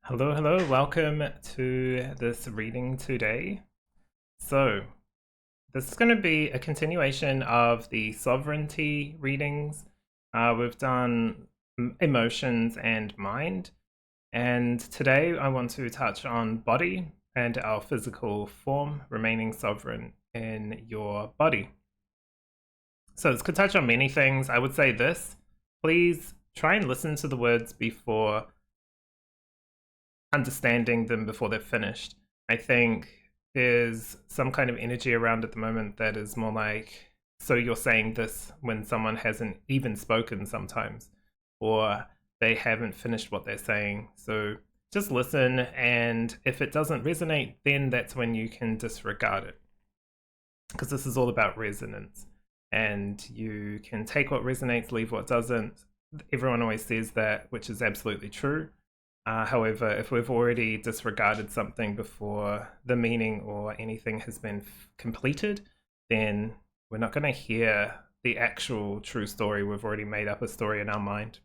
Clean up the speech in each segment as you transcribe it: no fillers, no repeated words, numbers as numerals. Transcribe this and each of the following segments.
Hello, welcome to this reading today. So, this is going to be a continuation of the sovereignty readings. We've done emotions and mind, and today I want to touch on body and our physical form, remaining sovereign in your body. So, this could touch on many things. I would say this: please try and listen to the words before understanding them before they're finished. I think there's some kind of energy around at the moment that is more like, so you're saying this when someone hasn't even spoken sometimes, or they haven't finished what they're saying. So just listen, and if it doesn't resonate, then that's when you can disregard it. Because this is all about resonance. And you can take what resonates, leave what doesn't. Everyone always says that, which is absolutely true. However, if we've already disregarded something before the meaning or anything has been completed, then we're not going to hear the actual true story. We've already made up a story in our mind.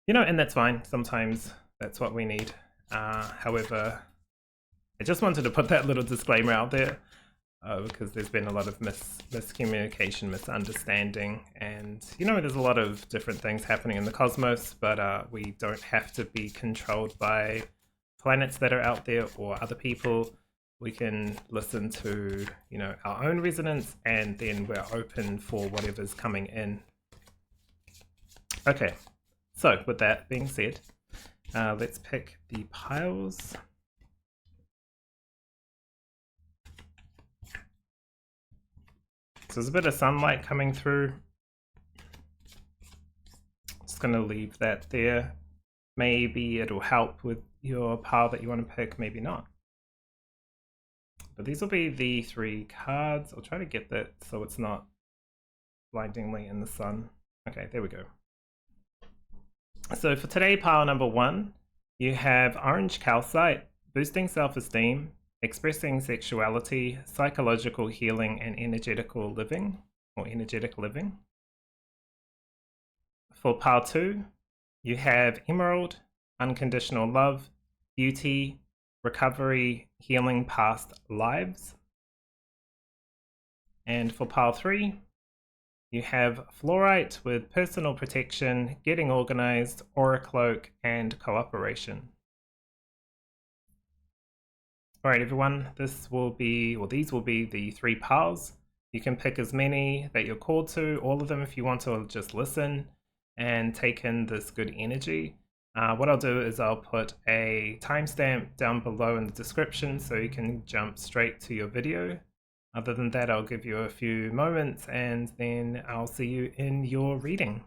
And that's fine. Sometimes that's what we need. However, I just wanted to put that little disclaimer out there because there's been a lot of miscommunication, misunderstanding, and there's a lot of different things happening in the cosmos, but we don't have to be controlled by planets that are out there or other people. We can listen to our own resonance, and then we're open for whatever's coming in. Okay, so with that being said, let's pick the piles. So there's a bit of sunlight coming through. Just going to leave that there. Maybe it'll help with your pile that you want to pick, maybe not. But these will be the 3 cards. I'll try to get that so it's not blindingly in the sun. Okay, there we go. So for today, pile number 1, you have orange calcite, boosting self-esteem, expressing sexuality, psychological healing, and energetical living, or energetic living. For pile 2, you have emerald, unconditional love, beauty, recovery, healing past lives. And for pile 3, you have fluorite with personal protection, getting organized, aura cloak, and cooperation. All right, everyone, these will be the 3 piles. You can pick as many that you're called to, all of them if you want to just listen and take in this good energy. What I'll do is I'll put a timestamp down below in the description so you can jump straight to your video. Other than that, I'll give you a few moments and then I'll see you in your reading.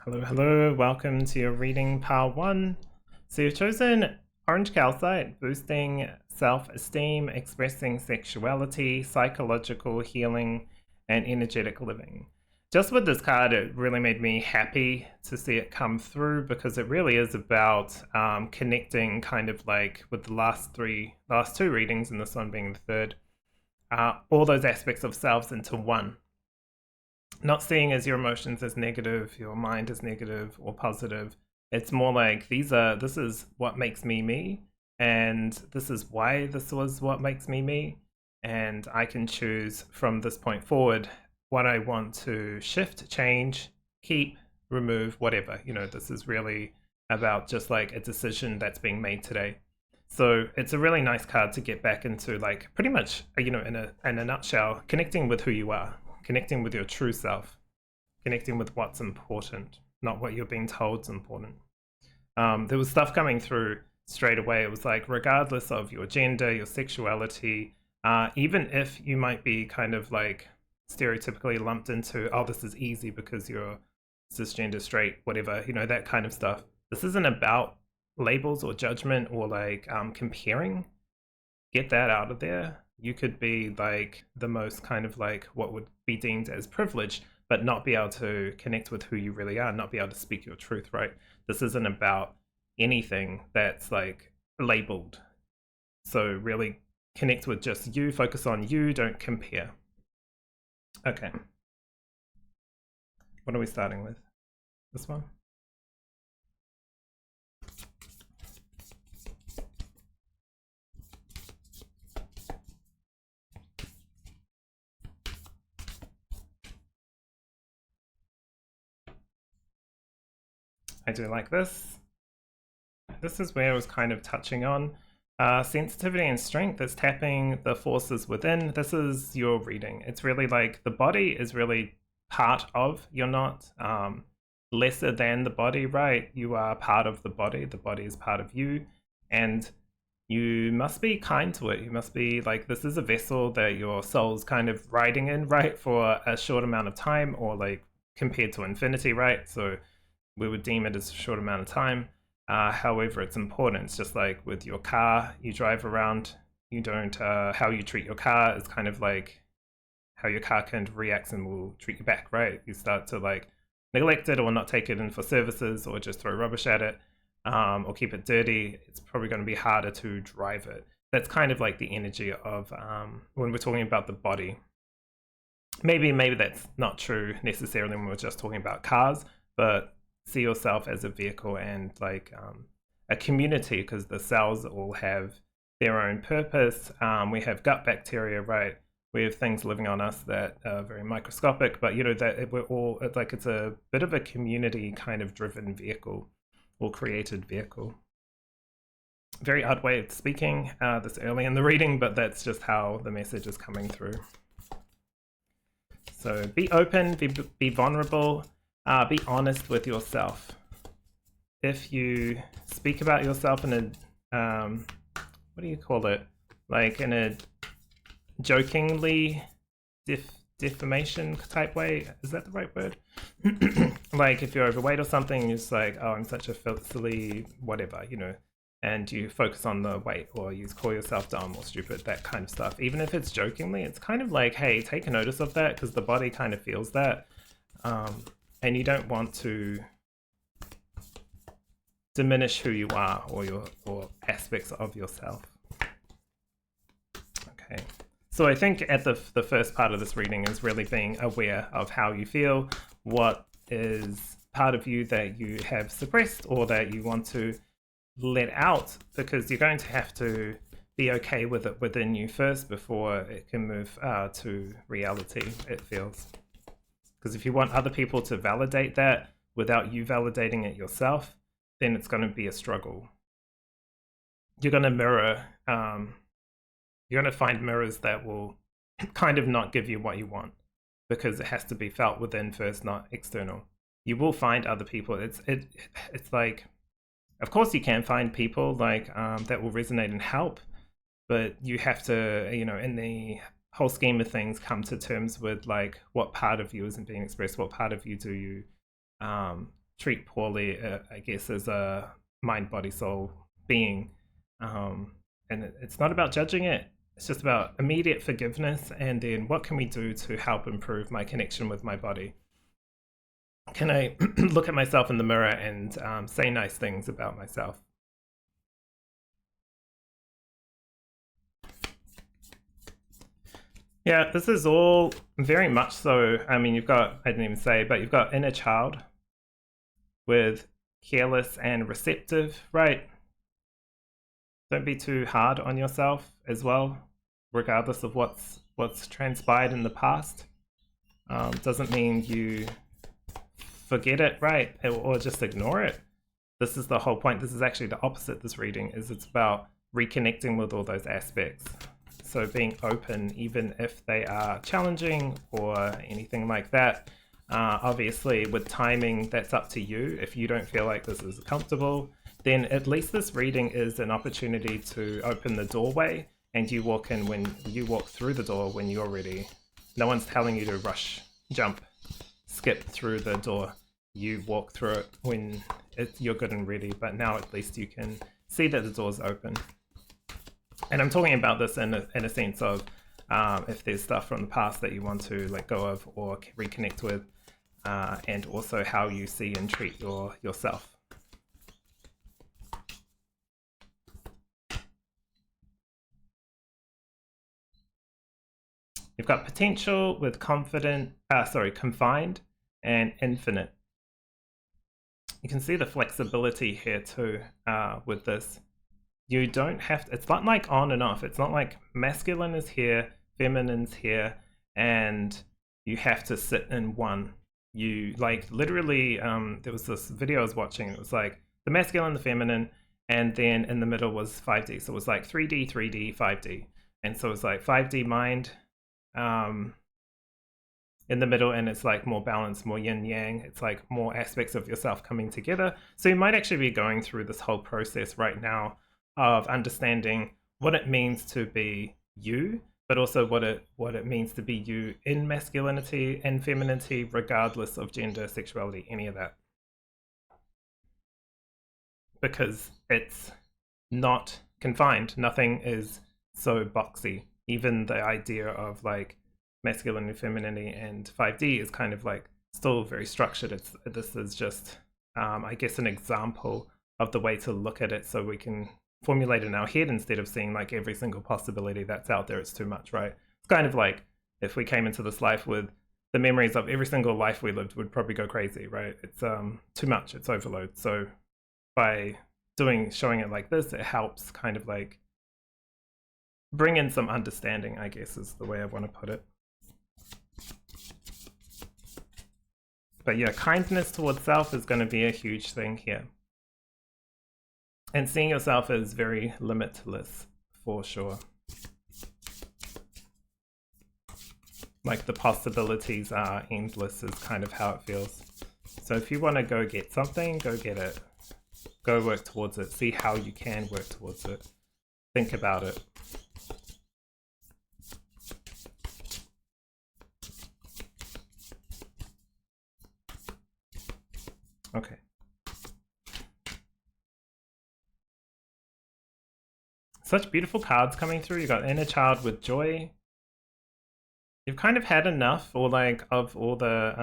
Hello, welcome to your reading, pile 1. So you've chosen orange calcite, boosting self-esteem, expressing sexuality, psychological healing, and energetic living. Just with this card, it really made me happy to see it come through because it really is about connecting kind of like with the last 2 readings, and this one being the 3rd, all those aspects of selves into one. Not seeing as your emotions as negative, your mind as negative or positive. It's more like this is what makes me me, and this is why this was what makes me me, and I can choose from this point forward what I want to shift, change, keep, remove, whatever. This is really about just like a decision that's being made today. So it's a really nice card to get back into, like pretty much, in a nutshell, connecting with who you are. Connecting with your true self, connecting with what's important, not what you're being told is important. There was stuff coming through straight away. It was like, regardless of your gender, your sexuality, even if you might be kind of like stereotypically lumped into, oh, this is easy because you're cisgender, straight, whatever, that kind of stuff. This isn't about labels or judgment or like comparing. Get that out of there. You could be like the most kind of like what would be deemed as privileged, but not be able to connect with who you really are, not be able to speak your truth, right? This isn't about anything that's like labeled. So really connect with just you, focus on you, don't compare. Okay. What are we starting with? This one? I do like this. This is where I was kind of touching on. Sensitivity and strength is tapping the forces within. This is your reading. It's really like the body is really part of. You're not lesser than the body, right? You are part of the body. The body is part of you. And you must be kind to it. You must be like, this is a vessel that your soul's kind of riding in, right? For a short amount of time, or like compared to infinity, right? So we would deem it as a short amount of time. However, it's important. It's just like with your car, you drive around, you don't, how you treat your car is kind of like how your car can react and will treat you back, right? You start to like neglect it or not take it in for services or just throw rubbish at it or keep it dirty. It's probably going to be harder to drive it. That's kind of like the energy of when we're talking about the body. Maybe that's not true necessarily when we're just talking about cars, but see yourself as a vehicle and like a community, because the cells all have their own purpose. We have gut bacteria, right? We have things living on us that are very microscopic, but you know that we're all, it's like it's a bit of a community kind of driven vehicle or created vehicle. Very odd way of speaking this early in the reading, but that's just how the message is coming through. So be open, be vulnerable. Be honest with yourself. If you speak about yourself in a, what do you call it? Like in a jokingly defamation type way. Is that the right word? Like if you're overweight or something, you're just like, oh, I'm such a silly whatever, you know, and you focus on the weight, or you call yourself dumb or stupid, that kind of stuff. Even if it's jokingly, it's kind of like, hey, take a notice of that, because the body kind of feels that. And you don't want to diminish who you are or aspects of yourself. Okay, so I think at the first part of this reading is really being aware of how you feel, what is part of you that you have suppressed or that you want to let out, because you're going to have to be okay with it within you first before it can move to reality, it feels. Because if you want other people to validate that without you validating it yourself, then it's going to be a struggle. You're going to mirror, you're going to find mirrors that will kind of not give you what you want, because it has to be felt within first, not external. You will find other people. It's like, of course you can find people like that will resonate and help, but you have to, you know, in the whole scheme of things, come to terms with like what part of you isn't being expressed, what part of you do you treat poorly, I guess, as a mind, body, soul being. And it's not about judging it, it's just about immediate forgiveness, and then what can we do to help improve my connection with my body? Can I look at myself in the mirror and say nice things about myself? Yeah, this is all very much so. I mean, you've got, I didn't even say, but you've got inner child with careless and receptive, right? Don't be too hard on yourself as well, regardless of what's transpired in the past. Doesn't mean you forget it, right? Or just ignore it. This is the whole point. This is actually the opposite, this reading, is it's about reconnecting with all those aspects. So being open, even if they are challenging or anything like that. Obviously, with timing, that's up to you. If you don't feel like this is comfortable, then at least this reading is an opportunity to open the doorway, and you walk in when you walk through the door when you're ready. No one's telling you to rush, jump, skip through the door. You walk through it when you're good and ready, but now at least you can see that the door's open. And I'm talking about this in a sense of if there's stuff from the past that you want to let go of or reconnect with, and also how you see and treat yourself. potential with confined and infinite. You can see the flexibility here too with this. You don't have to, it's not like on and off. It's not like masculine is here, feminine's here, and you have to sit in one. You like literally, there was this video I was watching, it was like the masculine, the feminine, and then in the middle was 5D. So it was like 3D, 3D, 5D. And so it's like 5D mind in the middle, and it's like more balanced, more yin yang. It's like more aspects of yourself coming together. So you might actually be going through this whole process right now of understanding what it means to be you, but also what it means to be you in masculinity and femininity, regardless of gender, sexuality, any of that. Because it's not confined. Nothing is so boxy. Even the idea of like masculinity, femininity, and 5D is kind of like still very structured. This is just, I guess, an example of the way to look at it, so we can formulate in our head instead of seeing like every single possibility that's out there. It's too much, right? It's kind of like if we came into this life with the memories of every single life we lived, would probably go crazy, right? It's too much, it's overload. So by showing it like this, it helps kind of like bring in some understanding, I guess is the way I want to put it. But yeah, kindness towards self is going to be a huge thing here. And seeing yourself as very limitless, for sure. Like the possibilities are endless is kind of how it feels. So if you want to go get something, go get it. Go work towards it. See how you can work towards it. Think about it. Okay. Such beautiful cards coming through. You got inner child with joy. You've kind of had enough, or like of all the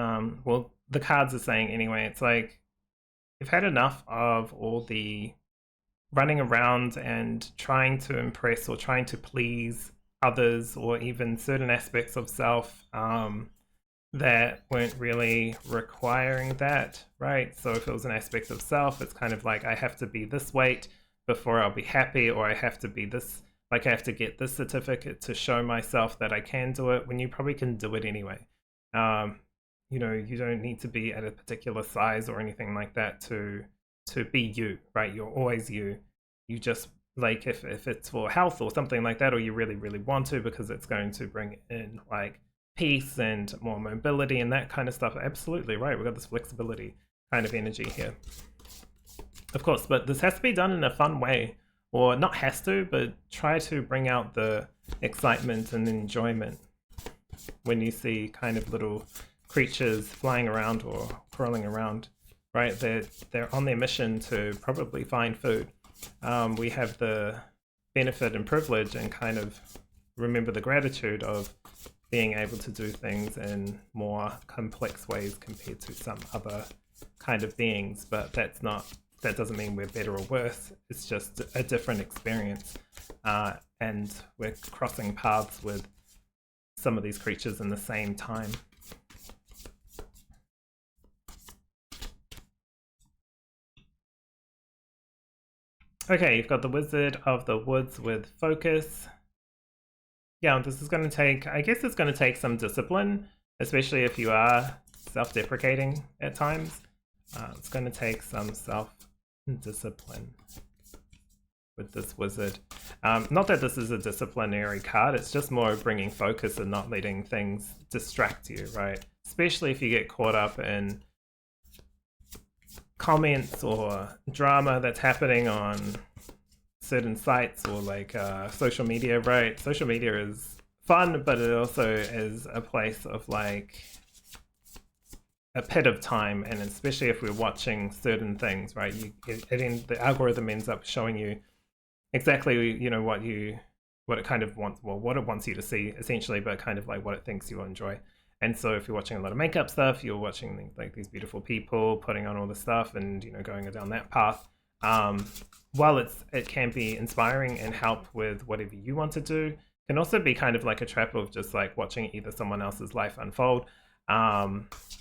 well, the cards are saying anyway, it's like you've had enough of all the running around and trying to impress or trying to please others, or even certain aspects of self that weren't really requiring that, right? So if it was an aspect of self, it's kind of like I have to be this weight before I'll be happy, or I have to be this, like I have to get this certificate to show myself that I can do it, when you probably can do it anyway. You know, you don't need to be at a particular size or anything like that to be you, right? You're always you. You just, like, if it's for health or something like that, or you really, really want to, because it's going to bring in like peace and more mobility and that kind of stuff. Absolutely right. We've got this flexibility kind of energy here. Of course, but this has to be done in a fun way, or not has to, but try to bring out the excitement and enjoyment when you see kind of little creatures flying around or crawling around, right? They're on their mission to probably find food. We have the benefit and privilege and kind of remember the gratitude of being able to do things in more complex ways compared to some other kind of beings, but that doesn't mean we're better or worse. It's just a different experience, and we're crossing paths with some of these creatures in the same time. Okay, you've got the Wizard of the Woods with focus. Yeah, this is going to take, I guess it's going to take some discipline, especially if you are self-deprecating at times. It's going to take some self-discipline with this wizard. Not that this is a disciplinary card, it's just more bringing focus and not letting things distract you, right? Especially if you get caught up in comments or drama that's happening on certain sites or like social media, right? Social media is fun, but it also is a place of like a pit of time, and especially if we're watching certain things, right? The algorithm ends up showing you exactly, you know, what it kind of wants, well, what it wants you to see essentially, but kind of like what it thinks you'll enjoy. And so if you're watching a lot of makeup stuff, you're watching like these beautiful people putting on all the stuff and, you know, going down that path. While it can be inspiring and help with whatever you want to do, Can also be kind of like a trap of just like watching either someone else's life unfold,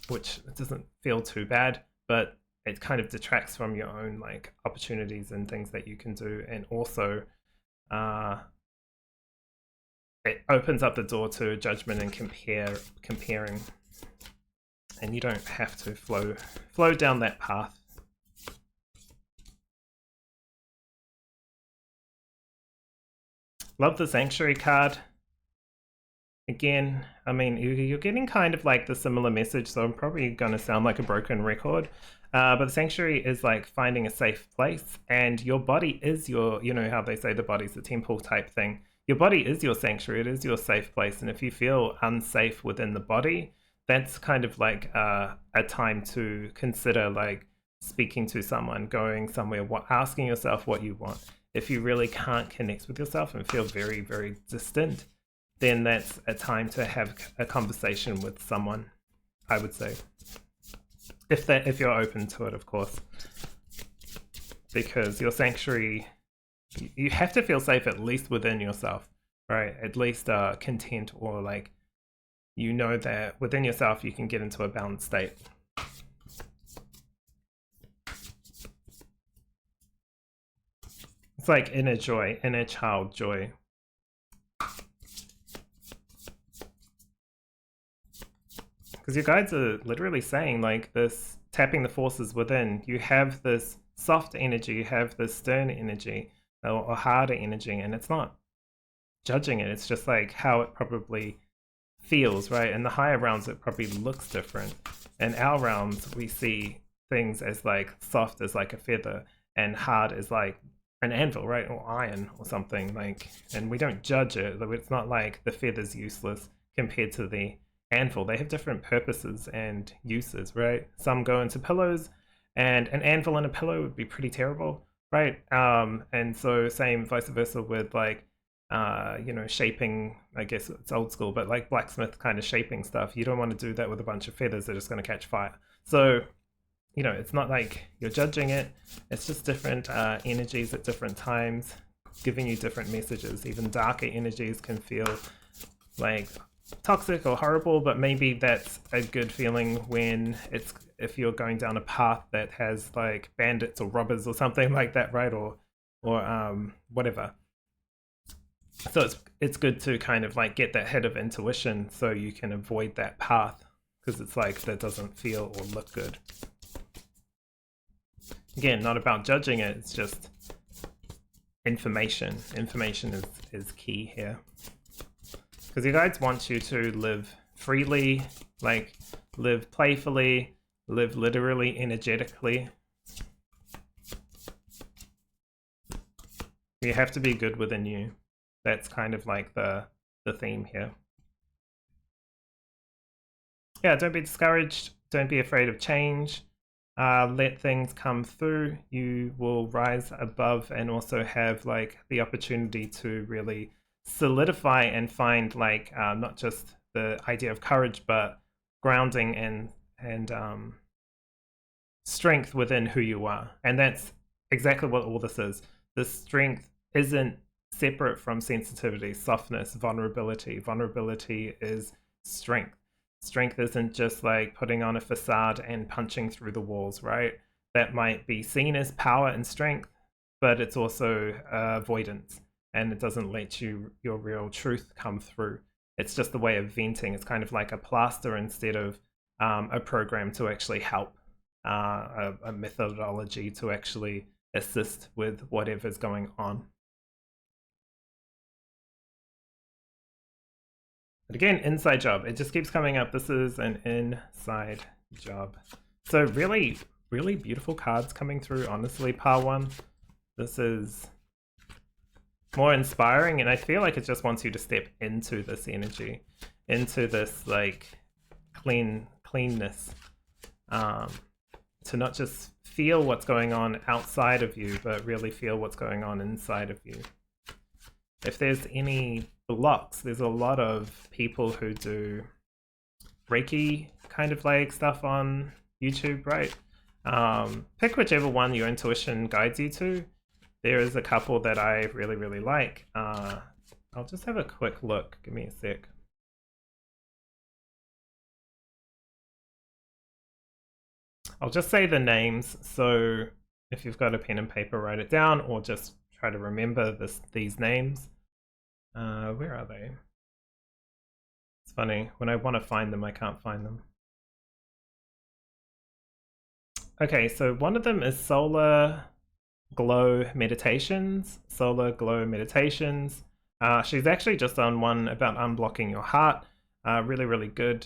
which doesn't feel too bad, but it kind of detracts from your own like opportunities and things that you can do, and also it opens up the door to judgment and comparing, and you don't have to flow down that path. Love the Sanctuary card. Again, I mean, you're getting kind of like the similar message, so I'm probably going to sound like a broken record. But the Sanctuary is like finding a safe place, and your body is your, you know how they say the body's the temple type thing. Your body is your sanctuary, it is your safe place, and if you feel unsafe within the body, that's kind of like a time to consider like speaking to someone, going somewhere, asking yourself what you want. If you really can't connect with yourself and feel very, very distant, then that's a time to have a conversation with someone, I would say. If you're open to it, of course. Because your sanctuary, you have to feel safe at least within yourself, right? At least content, or like, you know that within yourself you can get into a balanced state. It's like inner joy, inner child joy. Because your guides are literally saying like this, tapping the forces within. You have this soft energy, you have this stern energy, or harder energy, and it's not judging it. It's just like how it probably feels, right? In the higher realms, it probably looks different. In our realms, we see things as like soft as like a feather, and hard as like an anvil, right? Or iron or something like, and we don't judge it. It's not like the feather's useless compared to the anvil. They have different purposes and uses, right? Some go into pillows, and an anvil and a pillow would be pretty terrible, right? And so same vice versa with like you know, shaping, I guess it's old school, but like blacksmith kind of shaping stuff. You don't want to do that with a bunch of feathers, they're just going to catch fire. So, you know, it's not like you're judging it, it's just different energies at different times, giving you different messages. Even darker energies can feel like toxic or horrible, but maybe that's a good feeling when it's, if you're going down a path that has like bandits or robbers or something like that, right? Or whatever. So it's good to kind of like get that hit of intuition so you can avoid that path, because it's like that doesn't feel or look good. Again, not about judging it, it's just information. Information is key here. Because your guides want you to live freely, like live playfully, live literally, energetically. You have to be good within you. That's kind of like the theme here. Yeah, don't be discouraged. Don't be afraid of change. Let things come through. You will rise above and also have like the opportunity to really solidify and find like not just the idea of courage, but grounding and strength within who you are. And that's exactly what all this is. This strength isn't separate from sensitivity, softness, vulnerability. Vulnerability is strength. Strength isn't just like putting on a facade and punching through the walls, right? That might be seen as power and strength, but it's also avoidance, and it doesn't let your real truth come through. It's just a way of venting. It's kind of like a plaster instead of a program to actually help, a methodology to actually assist with whatever's going on. But again, inside job. It just keeps coming up. This is an inside job. So really, really beautiful cards coming through, honestly, Par 1. This is more inspiring, and I feel like it just wants you to step into this energy, into this like cleanness, to not just feel what's going on outside of you, but really feel what's going on inside of you. If there's any blocks, there's a lot of people who do Reiki kind of like stuff on YouTube, right? Pick whichever one your intuition guides you to. There is a couple that I really, really like. I'll I'll just have a quick look. Give me a sec. I'll just say the names, so if you've got a pen and paper, write it down, or just try to remember these names. Where are they? It's funny, when I want to find them, I can't find them. Okay, so one of them is Solar Glow Meditations. Solar Glow Meditations. She's actually just on one about unblocking your heart. Really, really good.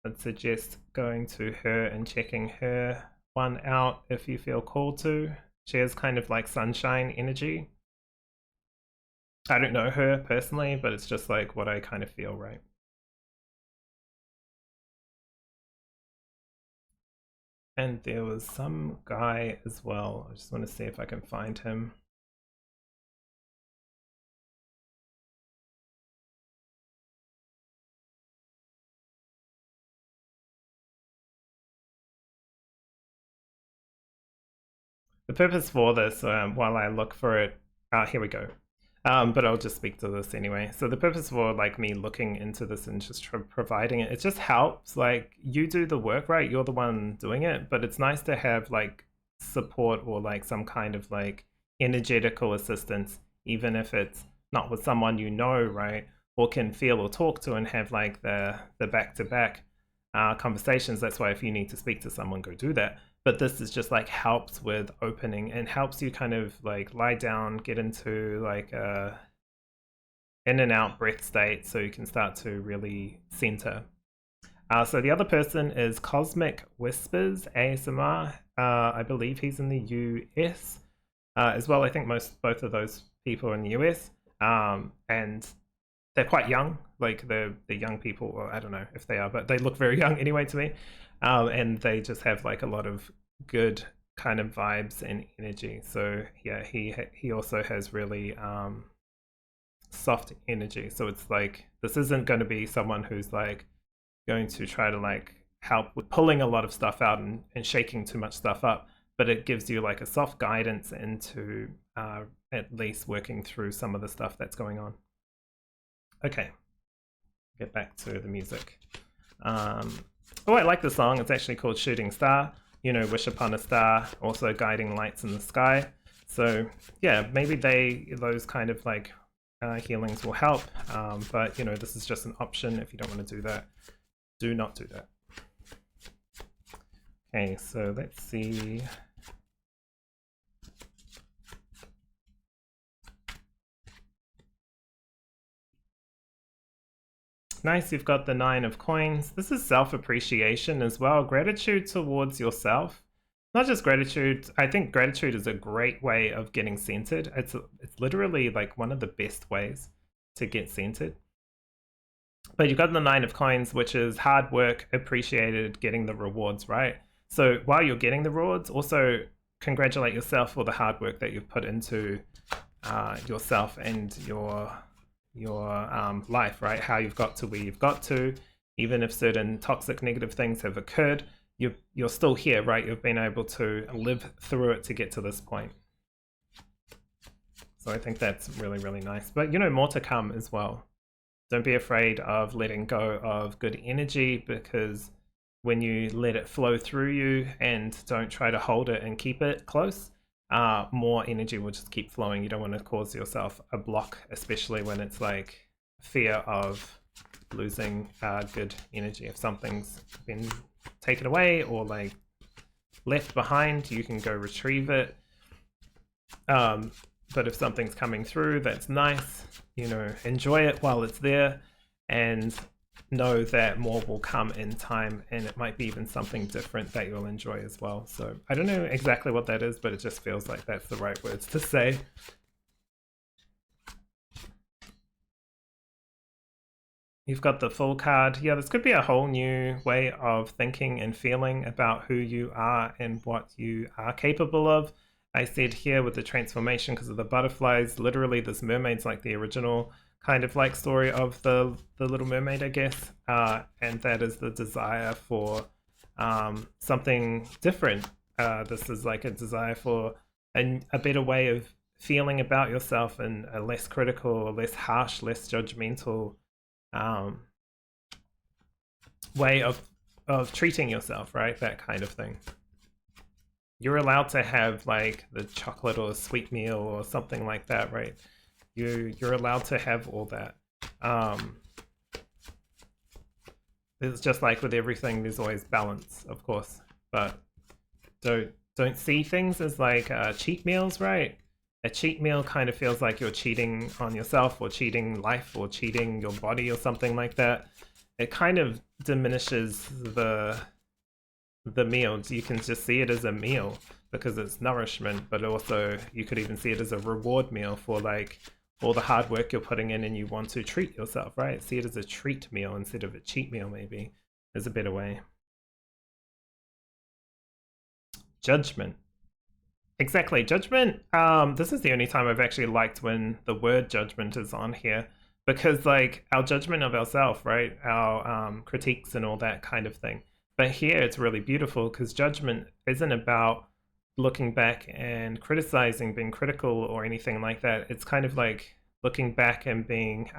I'd suggest going to her and checking her one out if you feel called to. She has kind of like sunshine energy. I don't know her personally, but it's just like what I kind of feel, right? And there was some guy as well. I just want to see if I can find him. The purpose for this, while I look for it, here we go. But I'll just speak to this anyway. So the purpose for like me looking into this and just providing it, it just helps. Like you do the work, right? You're the one doing it, but it's nice to have like support or like some kind of like energetical assistance, even if it's not with someone you know, right? Or can feel or talk to and have like the back-to-back conversations. That's why if you need to speak to someone, go do that. But this is just like helps with opening and helps you kind of like lie down, get into like a in and out breath state so you can start to really center. So the other person is Cosmic Whispers ASMR. I believe he's in the US as well. I think both of those people are in the US, and they're quite young. Like the young people, or I don't know if they are, but they look very young anyway to me. And they just have like a lot of good kind of vibes and energy. So yeah, he also has really soft energy. So it's like this isn't going to be someone who's like going to try to like help with pulling a lot of stuff out and shaking too much stuff up, but it gives you like a soft guidance into at least working through some of the stuff that's going on. Okay, get back to the music. Oh, I like the song. It's actually called Shooting Star. You know, wish upon a star, also guiding lights in the sky. So yeah, maybe those kind of like healings will help. But you know, this is just an option. If you don't want to do that, do not do that. Okay, so let's see. Nice, you've got the 9 of coins. This is self-appreciation as well. Gratitude towards yourself. Not just gratitude. I think gratitude is a great way of getting centered. It's literally like one of the best ways to get centered. But you've got the 9 of coins, which is hard work, appreciated, getting the rewards, right? So while you're getting the rewards, also congratulate yourself for the hard work that you've put into yourself and your life, right? How you've got to where you've got to, even if certain toxic negative things have occurred, you're still here, right? You've been able to live through it to get to this point. So I think that's really, really nice. But you know, more to come as well. Don't be afraid of letting go of good energy, because when you let it flow through you and don't try to hold it and keep it close, more energy will just keep flowing. You don't want to cause yourself a block, especially when it's like fear of losing good energy. If something's been taken away or like left behind, you can go retrieve it. But if something's coming through, that's nice. You know, enjoy it while it's there, and know that more will come in time, and it might be even something different that you'll enjoy as well. So I don't know exactly what that is, but it just feels like that's the right words to say. You've got the Fool card. Yeah, this could be a whole new way of thinking and feeling about who you are and what you are capable of. I said here with the transformation, because of the butterflies, literally this mermaid's like the original kind of like story of the Little Mermaid, I guess, and that is the desire for something different. This is like a desire for a better way of feeling about yourself in a less critical or less harsh, less judgmental way of treating yourself, right? That kind of thing. You're allowed to have like the chocolate or sweet meal or something like that, right? You're allowed to have all that. It's just like with everything, there's always balance, of course, but don't see things as like cheat meals, right? A cheat meal kind of feels like you're cheating on yourself or cheating life or cheating your body or something like that. It kind of diminishes the meal. You can just see it as a meal because it's nourishment, but also you could even see it as a reward meal for like all the hard work you're putting in and you want to treat yourself, right? See it as a treat meal instead of a cheat meal, maybe is a better way. Judgment. Exactly, judgment. This is the only time I've actually liked when the word judgment is on here, because like our judgment of ourselves, right? Our critiques and all that kind of thing. But here it's really beautiful because judgment isn't about looking back and criticizing, being critical or anything like that. It's kind of like looking back and being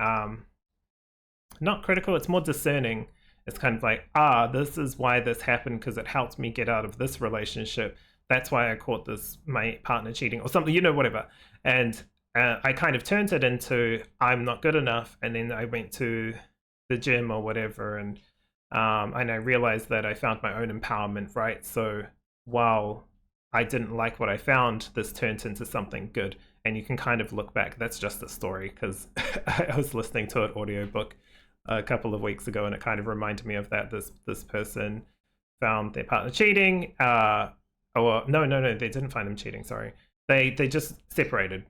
not critical, it's more discerning. It's kind of like, this is why this happened because it helped me get out of this relationship. That's why I caught my partner cheating or something, whatever. And I kind of turned it into I'm not good enough. And then I went to the gym or whatever. And I realized that I found my own empowerment, right? So while I didn't like what I found, this turned into something good. And you can kind of look back. That's just a story because I was listening to an audiobook a couple of weeks ago and it kind of reminded me of that. This person found their partner cheating. No, they didn't find them cheating, sorry. They just separated.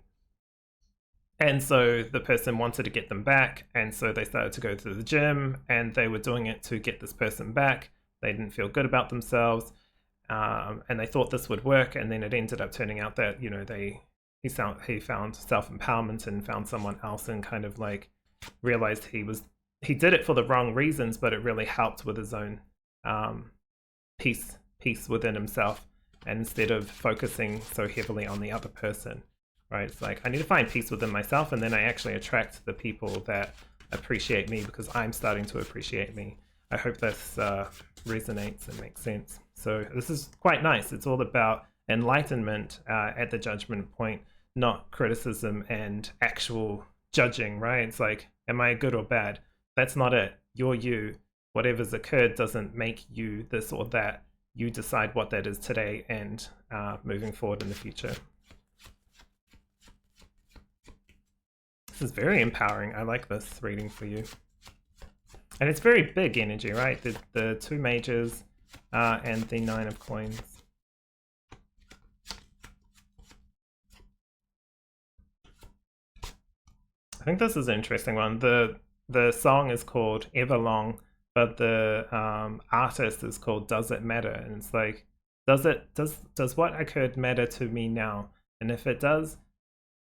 And so the person wanted to get them back, and so they started to go to the gym, and they were doing it to get this person back. They didn't feel good about themselves, and they thought this would work, and then it ended up turning out that, he found self-empowerment and found someone else and kind of like realized he did it for the wrong reasons, but it really helped with his own peace within himself. And instead of focusing so heavily on the other person, right? It's like, I need to find peace within myself, and then I actually attract the people that appreciate me because I'm starting to appreciate me. I hope this resonates and makes sense. So this is quite nice. It's all about enlightenment at the judgment point, not criticism and actual judging, right? It's like, am I good or bad? That's not it. You're you. Whatever's occurred doesn't make you this or that. You decide what that is today and moving forward in the future. This is very empowering. I like this reading for you. And it's very big energy, right? The two majors and the 9 of coins. I think this is an interesting one. The song is called Everlong, but the artist is called Does It Matter? And it's like, does what occurred matter to me now? And if it does,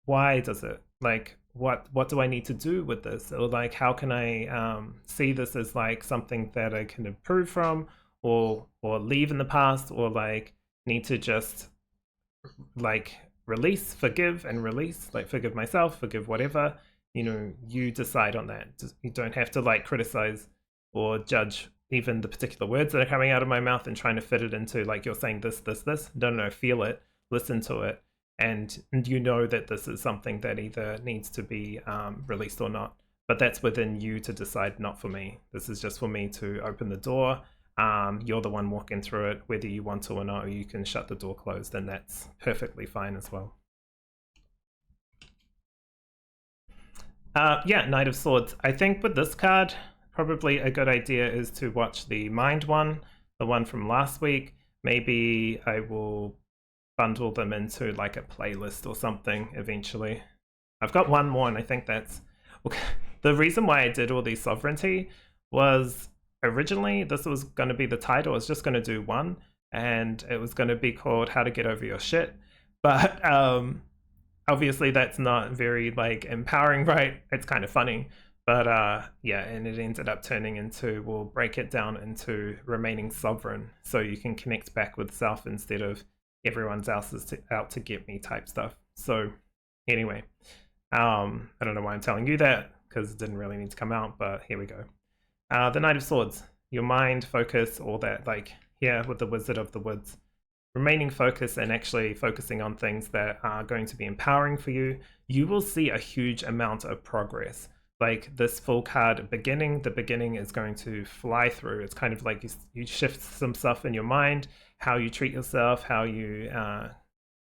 why does it? Like, what do I need to do with this? Or like, how can I see this as like something that I can improve from, or leave in the past, or like need to just like release, forgive and release, like forgive myself, forgive whatever. You decide on that. You don't have to like criticize or judge even the particular words that are coming out of my mouth and trying to fit it into like you're saying this. No, feel it, listen to it, and you know that this is something that either needs to be released or not. But that's within you to decide, not for me. This is just for me to open the door. You're the one walking through it, whether you want to or not, or you can shut the door closed, and that's perfectly fine as well. Yeah, Knight of Swords. I think with this card, probably a good idea is to watch the Mind one, the one from last week. Maybe I will bundle them into like a playlist or something eventually. I've got one more, and I think that's okay. The reason why I did all these sovereignty was originally this was going to be the title. I was just going to do one, and it was going to be called How to Get Over Your Shit. But obviously that's not very like empowering, right? It's kind of funny. But yeah, and it ended up turning into, we'll break it down into remaining sovereign, so you can connect back with self instead of everyone's else is out to get me type stuff. So Anyway, I don't know why I'm telling you that, because it didn't really need to come out, but here we go. The Knight of Swords, your mind, focus, all that, like here with the Wizard of the Woods. Remaining focused and actually focusing on things that are going to be empowering for you, you will see a huge amount of progress. Like this full card beginning, the beginning is going to fly through. It's kind of like you shift some stuff in your mind, how you treat yourself, how you,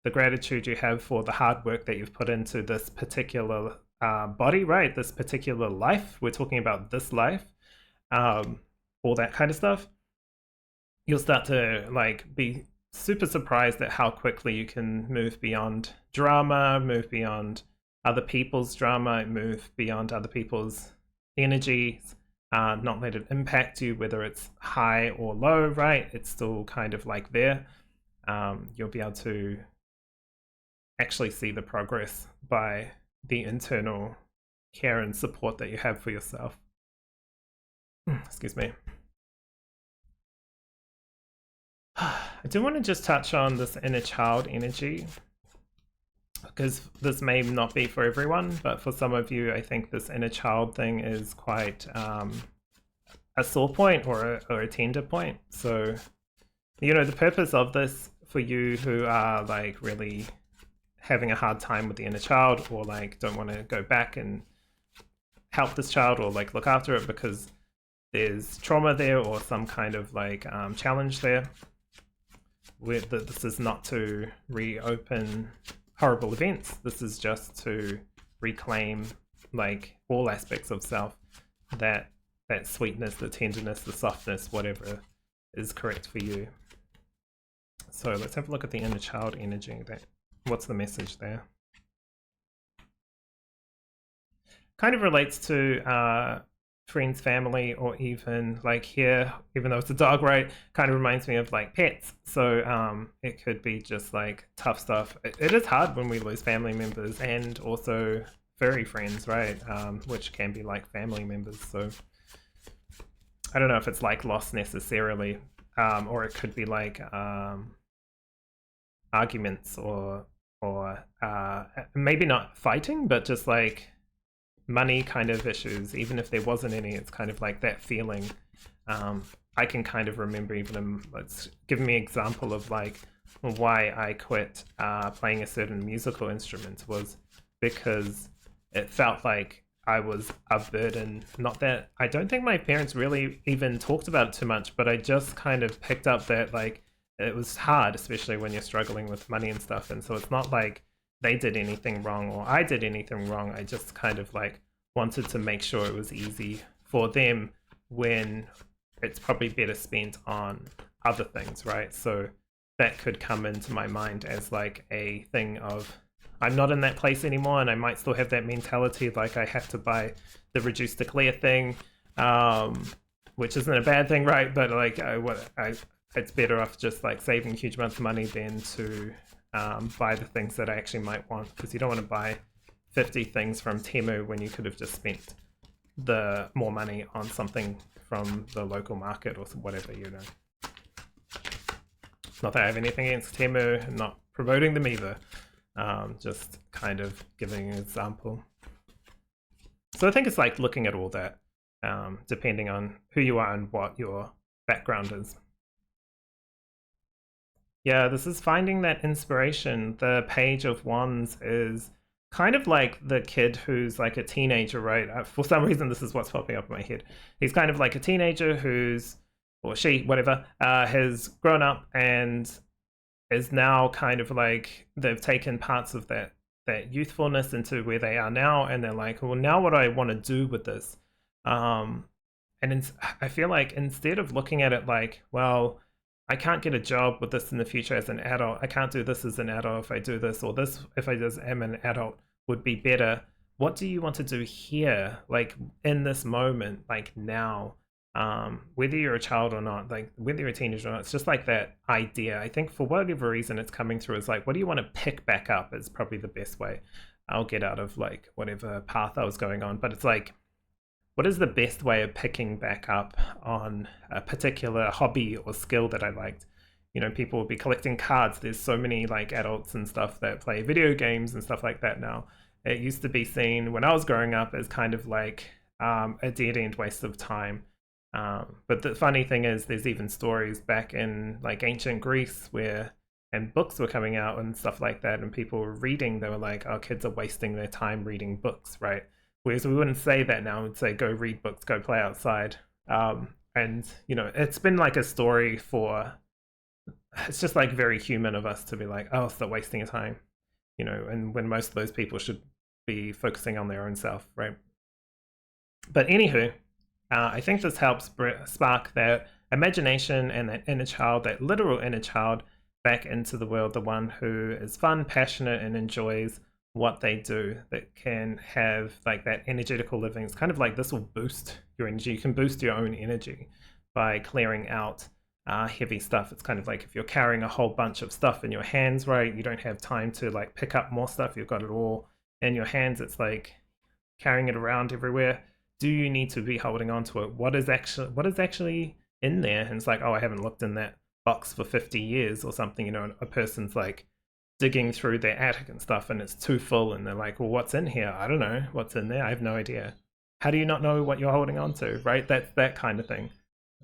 the gratitude you have for the hard work that you've put into this particular body, right? This particular life. We're talking about this life, all that kind of stuff. You'll start to like be super surprised at how quickly you can move beyond drama, move beyond other people's drama, move beyond other people's energies, not let it impact you, whether it's high or low, right? It's still kind of like there. You'll be able to actually see the progress by the internal care and support that you have for yourself. Excuse me. I do want to just touch on this inner child energy, because this may not be for everyone, but for some of you, I think this inner child thing is quite a sore point or a tender point. So, you know, the purpose of this for you who are like really having a hard time with the inner child, or like don't want to go back and help this child or like look after it because there's trauma there or some kind of like challenge there. This is not to reopen horrible events. This is just to reclaim like all aspects of self, that sweetness, the tenderness, the softness, whatever is correct for you. So let's have a look at the inner child energy. What's the message there? Kind of relates to friends, family, or even like here, even though it's a dog, right, kind of reminds me of like pets. So it could be just like tough stuff. It is hard when we lose family members, and also furry friends, right, which can be like family members. So I don't know if it's like loss necessarily, or it could be like arguments or maybe not fighting, but just like money kind of issues. Even if there wasn't any, it's kind of like that feeling. I can kind of remember even, let's give me an example of like why I quit playing a certain musical instrument, was because it felt like I was a burden. Not that, I don't think my parents really even talked about it too much, but I just kind of picked up that like it was hard, especially when you're struggling with money and stuff. And so it's not like they did anything wrong or I did anything wrong. I just kind of like wanted to make sure it was easy for them, when it's probably better spent on other things, right? So that could come into my mind as like a thing of, I'm not in that place anymore, and I might still have that mentality like I have to buy the reduce to clear thing, which isn't a bad thing, right? But like it's better off just like saving huge amounts of money than to buy the things that I actually might want, because you don't want to buy 50 things from Temu when you could have just spent the more money on something from the local market or whatever, you know. Not that I have anything against Temu, and not promoting them either, just kind of giving an example. So I think it's like looking at all that, depending on who you are and what your background is. Yeah, this is finding that inspiration. The Page of Wands is kind of like the kid who's like a teenager, right? For some reason, this is what's popping up in my head. He's kind of like a teenager who's, or she, whatever, has grown up and is now kind of like, they've taken parts of that youthfulness into where they are now, and they're like, well, now what do I want to do with this? And I feel like instead of looking at it like, well, I can't get a job with this in the future as an adult, I can't do this as an adult if I do this, or this if I just am an adult would be better. What do you want to do here, like in this moment, like now? Whether you're a child or not, like whether you're a teenager or not, it's just like that idea. I think for whatever reason it's coming through is like, what do you want to pick back up is probably the best way I'll get out of like whatever path I was going on. But it's like, what is the best way of picking back up on a particular hobby or skill that I liked? you know, people will be collecting cards. There's so many like adults and stuff that play video games and stuff like that now. It used to be seen when I was growing up as kind of like a dead end waste of time. But the funny thing is, there's even stories back in like ancient Greece where and books were coming out and stuff like that, and people were reading. They were like, "Oh, kids are wasting their time reading books," right? Whereas we wouldn't say that now. We'd say, "Go read books, go play outside." And you know, it's been like a story for. It's just like very human of us to be like, "Oh, stop wasting your time," you know. And when most of those people should be focusing on their own self, right? But anywho, I think this helps spark that imagination and that inner child, that literal inner child, back into the world, the one who is fun, passionate, and enjoys what they do, that can have like that energetical living. It's kind of like this will boost your energy. You can boost your own energy by clearing out heavy stuff. It's kind of like if you're carrying a whole bunch of stuff in your hands, right? You don't have time to like pick up more stuff. You've got it all in your hands. It's like carrying it around everywhere. Do you need to be holding on to it? What is actually in there? And it's like, oh, I haven't looked in that box for 50 years or something, you know, and a person's like digging through their attic and stuff and it's too full and they're like, well, what's in here? I don't know what's in there. I have no idea. How do you not know what you're holding on to, right? That's that kind of thing.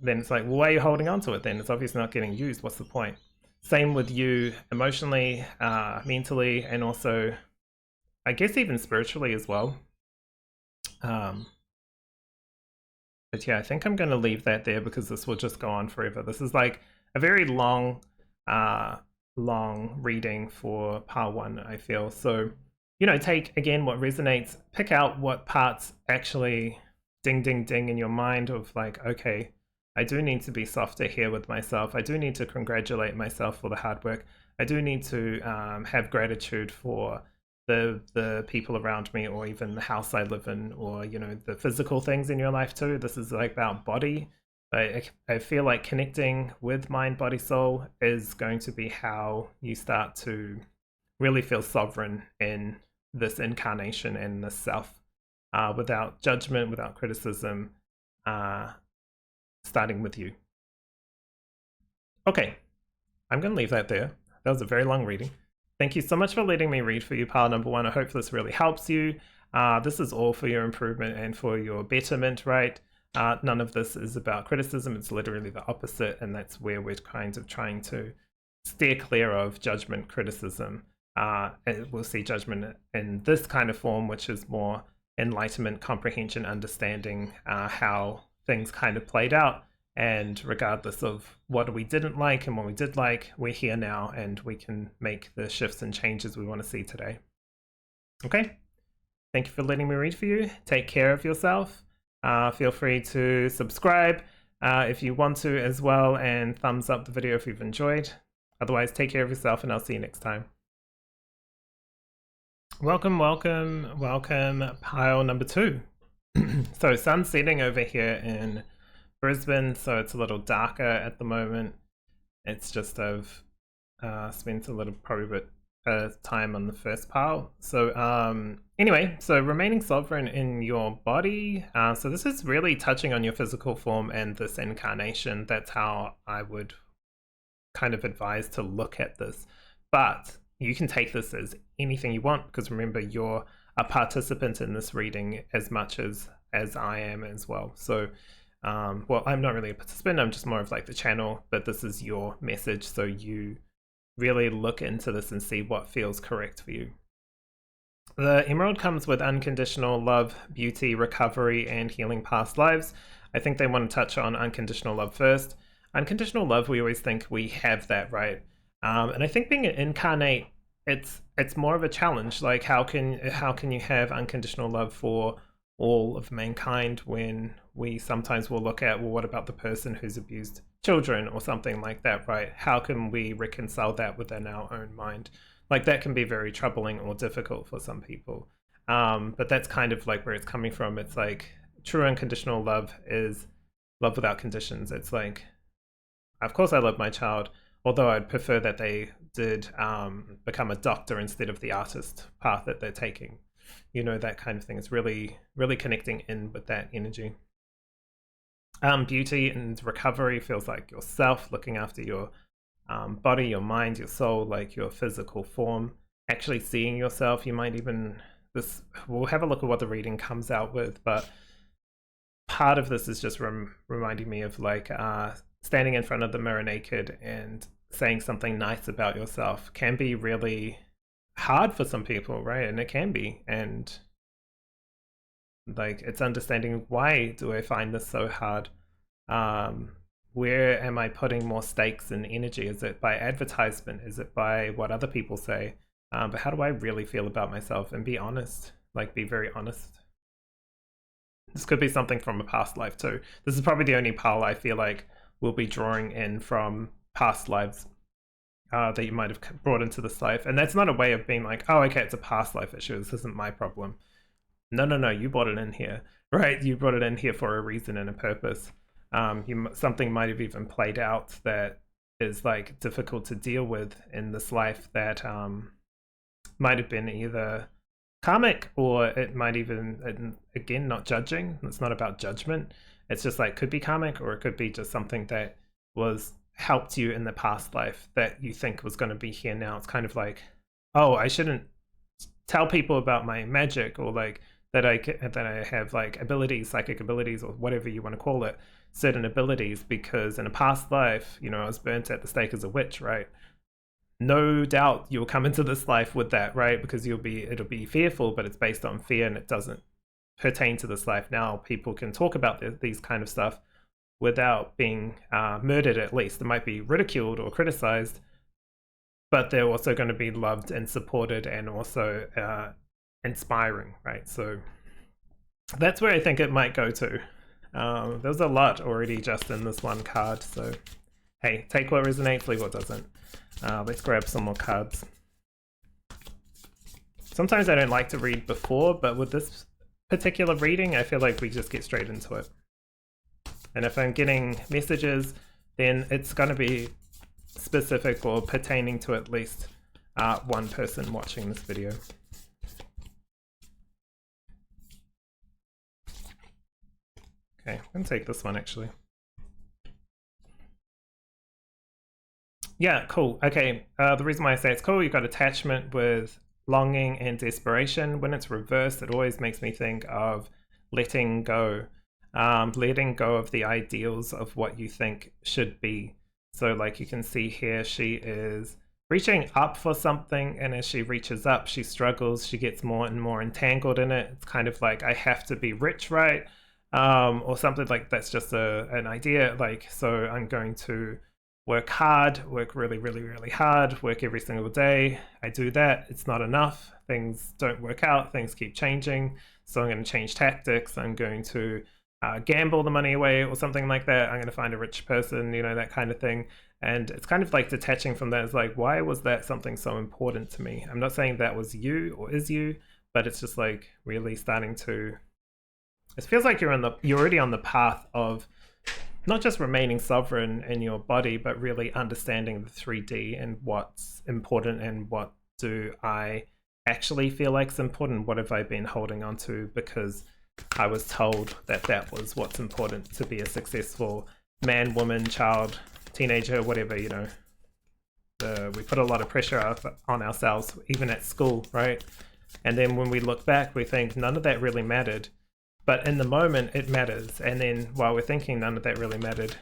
Then it's like, well, why are you holding on to it then? It's obviously not getting used. What's the point? Same with you emotionally, mentally, and also I guess even spiritually as well. But yeah, I think I'm going to leave that there because this will just go on forever. This is like a very long reading for part one, I feel. So, you know, take again what resonates, pick out what parts actually ding, ding, ding in your mind of like, okay, I do need to be softer here with myself. I do need to congratulate myself for the hard work. I do need to have gratitude for the people around me, or even the house I live in, or you know, the physical things in your life too. This is like about body. I feel like connecting with mind, body, soul is going to be how you start to really feel sovereign in this incarnation and this self, without judgment, without criticism, starting with you. Okay, I'm going to leave that there. That was a very long reading. Thank you so much for letting me read for you, pile number one. I hope this really helps you. This is all for your improvement and for your betterment, right? None of this is about criticism. It's literally the opposite, and that's where we're kind of trying to steer clear of judgment, criticism. And we'll see judgment in this kind of form, which is more enlightenment, comprehension, understanding how things kind of played out. And regardless of what we didn't like and what we did like, we're here now and we can make the shifts and changes we want to see today. Okay, thank you for letting me read for you. Take care of yourself. Feel free to subscribe if you want to as well, and thumbs up the video if you've enjoyed. Otherwise, take care of yourself and I'll see you next time. Welcome, welcome, welcome, pile number two. So sun's setting over here in Brisbane, so it's a little darker at the moment. It's just I've spent a little probably bit time on the first pile. So anyway, so remaining sovereign in your body. So this is really touching on your physical form and this incarnation. That's how I would kind of advise to look at this. But you can take this as anything you want, because remember, you're a participant in this reading as much as I am as well. So well, I'm not really a participant, I'm just more of like the channel, but this is your message, so you really look into this and see what feels correct for you. The emerald comes with unconditional love, beauty, recovery, and healing past lives. I think they want to touch on unconditional love first. Unconditional love, we always think we have that, right? And I think being an incarnate, it's more of a challenge. Like how can you have unconditional love for all of mankind when we sometimes will look at, well, what about the person who's abused children or something like that, right? How can we reconcile that within our own mind? Like that can be very troubling or difficult for some people. But that's kind of like where it's coming from. It's like true unconditional love is love without conditions. It's like, of course I love my child, although I'd prefer that they did become a doctor instead of the artist path that they're taking. You know, that kind of thing. It's really, really connecting in with that energy. Beauty and recovery feels like yourself, looking after your body, your mind, your soul, like your physical form, actually seeing yourself. You might even, we'll have a look at what the reading comes out with, but part of this is just reminding me of like standing in front of the mirror naked and saying something nice about yourself can be really hard for some people, right? And it can be, and like it's understanding, why do I find this so hard? Where am I putting more stakes and energy? Is it by advertisement? Is it by what other people say? But how do I really feel about myself? And be honest, like be very honest. This could be something from a past life too. This is probably the only pile I feel like we'll be drawing in from past lives that you might have brought into this life. And that's not a way of being like, oh, okay, it's a past life issue. This isn't my problem. No, you brought it in here, right? You brought it in here for a reason and a purpose. Something might have even played out that is like difficult to deal with in this life that might have been either karmic, or it might even, again, not judging. It's not about judgment. It's just like, could be karmic, or it could be just something that was helped you in the past life that you think was going to be here now. It's kind of like, oh, I shouldn't tell people about my magic, or like that I have like abilities, psychic abilities, or whatever you want to call it, certain abilities, because in a past life, you know, I was burnt at the stake as a witch, right? No doubt you'll come into this life with that, right? Because it'll be fearful, but it's based on fear and it doesn't pertain to this life. Now people can talk about these kind of stuff without being murdered. At least it might be ridiculed or criticized, but they're also going to be loved and supported, and also inspiring, right? So that's where I think it might go to. There's a lot already just in this one card, so hey, take what resonates, leave what doesn't. Let's grab some more cards. Sometimes I don't like to read before, but with this particular reading, I feel like we just get straight into it. And if I'm getting messages, then it's going to be specific or pertaining to at least one person watching this video. Okay, I'm going to take this one actually. Yeah, cool. Okay, the reason why I say it's cool, you've got attachment with longing and desperation. When it's reversed, it always makes me think of letting go. Letting go of the ideals of what you think should be. So like you can see here, she is reaching up for something, and as she reaches up, she struggles, she gets more and more entangled in it. It's kind of like, I have to be rich, right? Or something like that's just an idea, like, so I'm going to work hard, work really, really, really hard, work every single day. I do that, it's not enough, things don't work out, things keep changing, so I'm going to change tactics, I'm going to gamble the money away or something like that, I'm going to find a rich person, you know, that kind of thing. And it's kind of like detaching from that. It's like, why was that something so important to me? I'm not saying that was you or is you, but it's just like really starting to, it feels like you're already on the path of not just remaining sovereign in your body, but really understanding the 3D and what's important and what do I actually feel like is important. What have I been holding on to because I was told that that was what's important to be a successful man, woman, child, teenager, whatever, you know. We put a lot of pressure on ourselves, even at school, right? And then when we look back, we think none of that really mattered. But in the moment, it matters. And then while we're thinking none of that really mattered,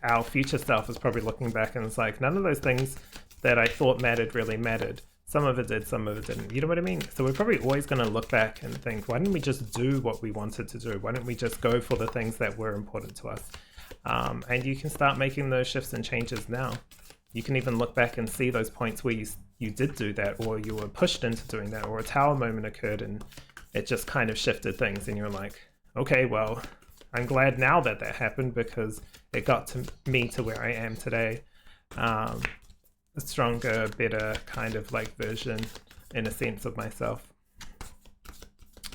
our future self is probably looking back and it's like, none of those things that I thought mattered really mattered. Some of it did, some of it didn't. You know what I mean? So we're probably always going to look back and think, why didn't we just do what we wanted to do? Why didn't we just go for the things that were important to us? And you can start making those shifts and changes now. You can even look back and see those points where you did do that, or you were pushed into doing that, or a tower moment occurred and it just kind of shifted things. And you're like, okay, well, I'm glad now that that happened because it got to me to where I am today. A stronger, better kind of like version in a sense of myself.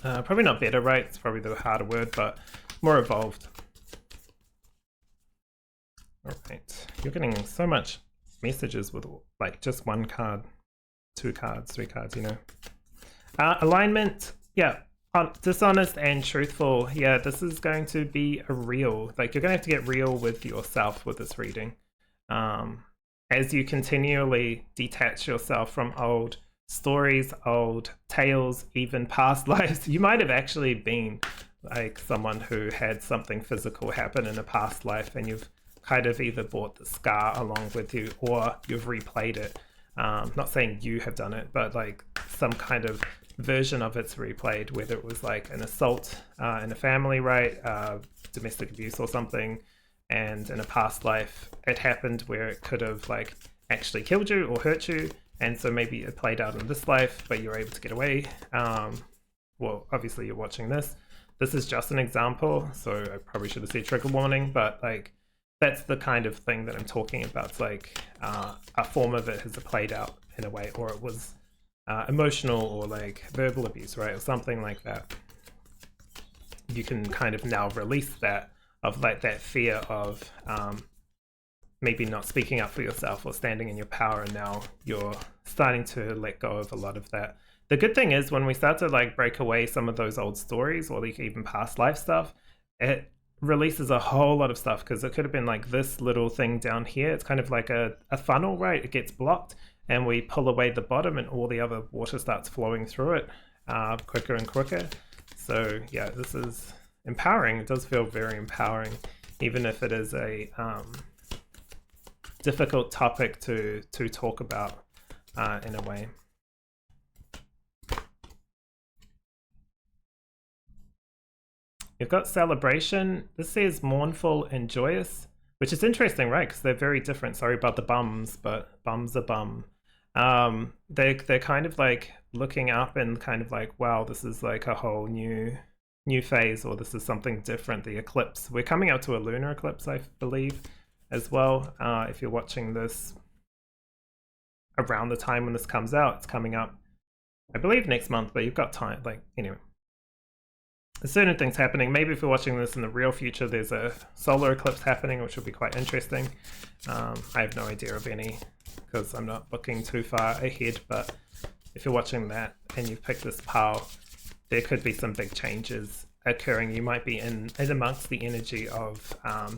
Probably not better, right? It's probably the harder word, but more evolved. All right, you're getting so much messages with like just one card, 2 cards, 3 cards, you know. Alignment, yeah. Dishonest and truthful, yeah, this is going to be a real, like you're gonna have to get real with yourself with this reading. as you continually detach yourself from old stories, old tales, even past lives, you might have actually been like someone who had something physical happen in a past life, and you've kind of either brought the scar along with you or you've replayed it. Not saying you have done it, but like some kind of version of it's replayed, whether it was like an assault in a family, right? Domestic abuse or something. And in a past life, it happened where it could have like actually killed you or hurt you. And so maybe it played out in this life, but you're able to get away. Well, obviously you're watching this. This is just an example, so I probably should have said trigger warning, but like that's the kind of thing that I'm talking about. It's like a form of it has played out in a way, or it was emotional or like verbal abuse, right? Or something like that. You can kind of now release that, of like that fear of maybe not speaking up for yourself or standing in your power, and now you're starting to let go of a lot of that. The good thing is when we start to like break away some of those old stories or like even past life stuff, it releases a whole lot of stuff, because it could have been like this little thing down here. It's kind of like a funnel, right? It gets blocked and we pull away the bottom and all the other water starts flowing through it quicker and quicker. So yeah, this is empowering. It does feel very empowering, even if it is a difficult topic to talk about in a way. You've got celebration. This says mournful and joyous, which is interesting, right? Because they're very different. Sorry about the bums, but bums are bum. They're kind of like looking up and kind of like, wow, this is like a whole new phase, or this is something different. The eclipse. We're coming out to a lunar eclipse, I believe, as well. If you're watching this around the time when this comes out, it's coming up, I believe, next month, but you've got time. Like, anyway. There's certain things happening. Maybe if you're watching this in the real future, there's a solar eclipse happening, which will be quite interesting. I have no idea of any, because I'm not looking too far ahead, but if you're watching that and you've picked this pile, there could be some big changes occurring. You might be in amongst the energy of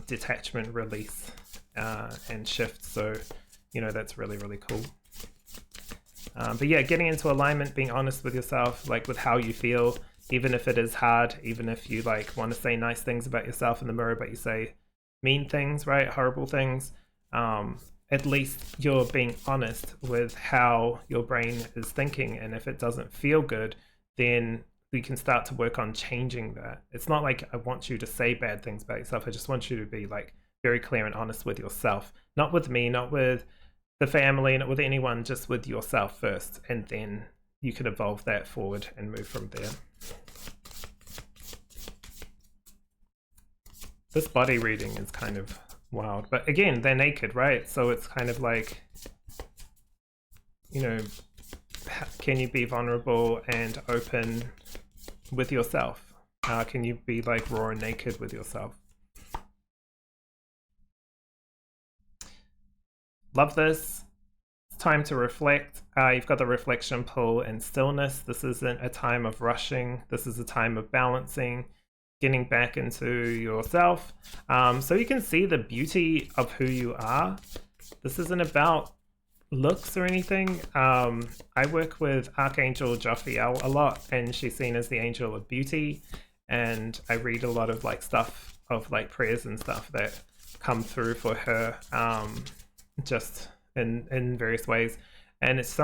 detachment, release, and shift. So, you know, that's really, really cool. But yeah, getting into alignment, being honest with yourself, like with how you feel, even if it is hard, even if you like want to say nice things about yourself in the mirror, but you say mean things, right? Horrible things. At least you're being honest with how your brain is thinking. And if it doesn't feel good, then we can start to work on changing that. It's not like I want you to say bad things about yourself. I just want you to be like very clear and honest with yourself, not with me, not with the family, not with anyone, just with yourself first. And then you can evolve that forward and move from there. This body reading is kind of wild, but again, they're naked, right? So it's kind of like, you know, can you be vulnerable and open with yourself? Can you be like raw and naked with yourself? Love this. It's time to reflect. You've got the reflection, pull, and stillness. This isn't a time of rushing. This is a time of balancing, getting back into yourself. So you can see the beauty of who you are. This isn't about looks or anything. I work with Archangel Jophiel a lot, and she's seen as the angel of beauty. And I read a lot of like stuff of like prayers and stuff that come through for her, just in various ways. And it's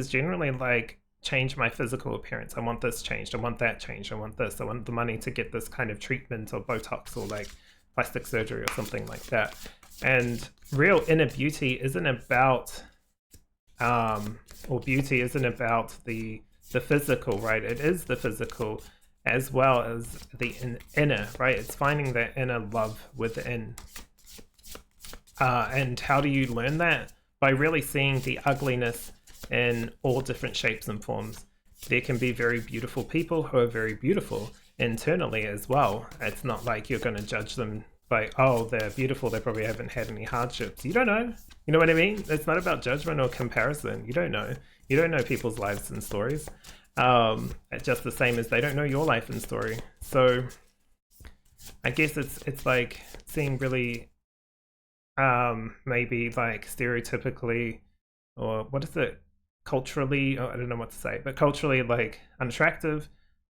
generally like, change my physical appearance. I want this changed. I want that changed. I want this. I want the money to get this kind of treatment or Botox or like plastic surgery or something like that. And real inner beauty isn't about, or beauty isn't about the physical, right? It is the physical as well as the inner, right? It's finding that inner love within. And how do you learn that? By really seeing the ugliness in all different shapes and forms. There can be very beautiful people who are very beautiful internally as well. It's not like you're going to judge them by, oh, they're beautiful, they probably haven't had any hardships. You don't know. You know what I mean? It's not about judgment or comparison. You don't know. You don't know people's lives and stories. Just the same as they don't know your life and story. So I guess it's like seeing really maybe like stereotypically, or what is it, culturally, oh, I don't know what to say, but culturally like unattractive,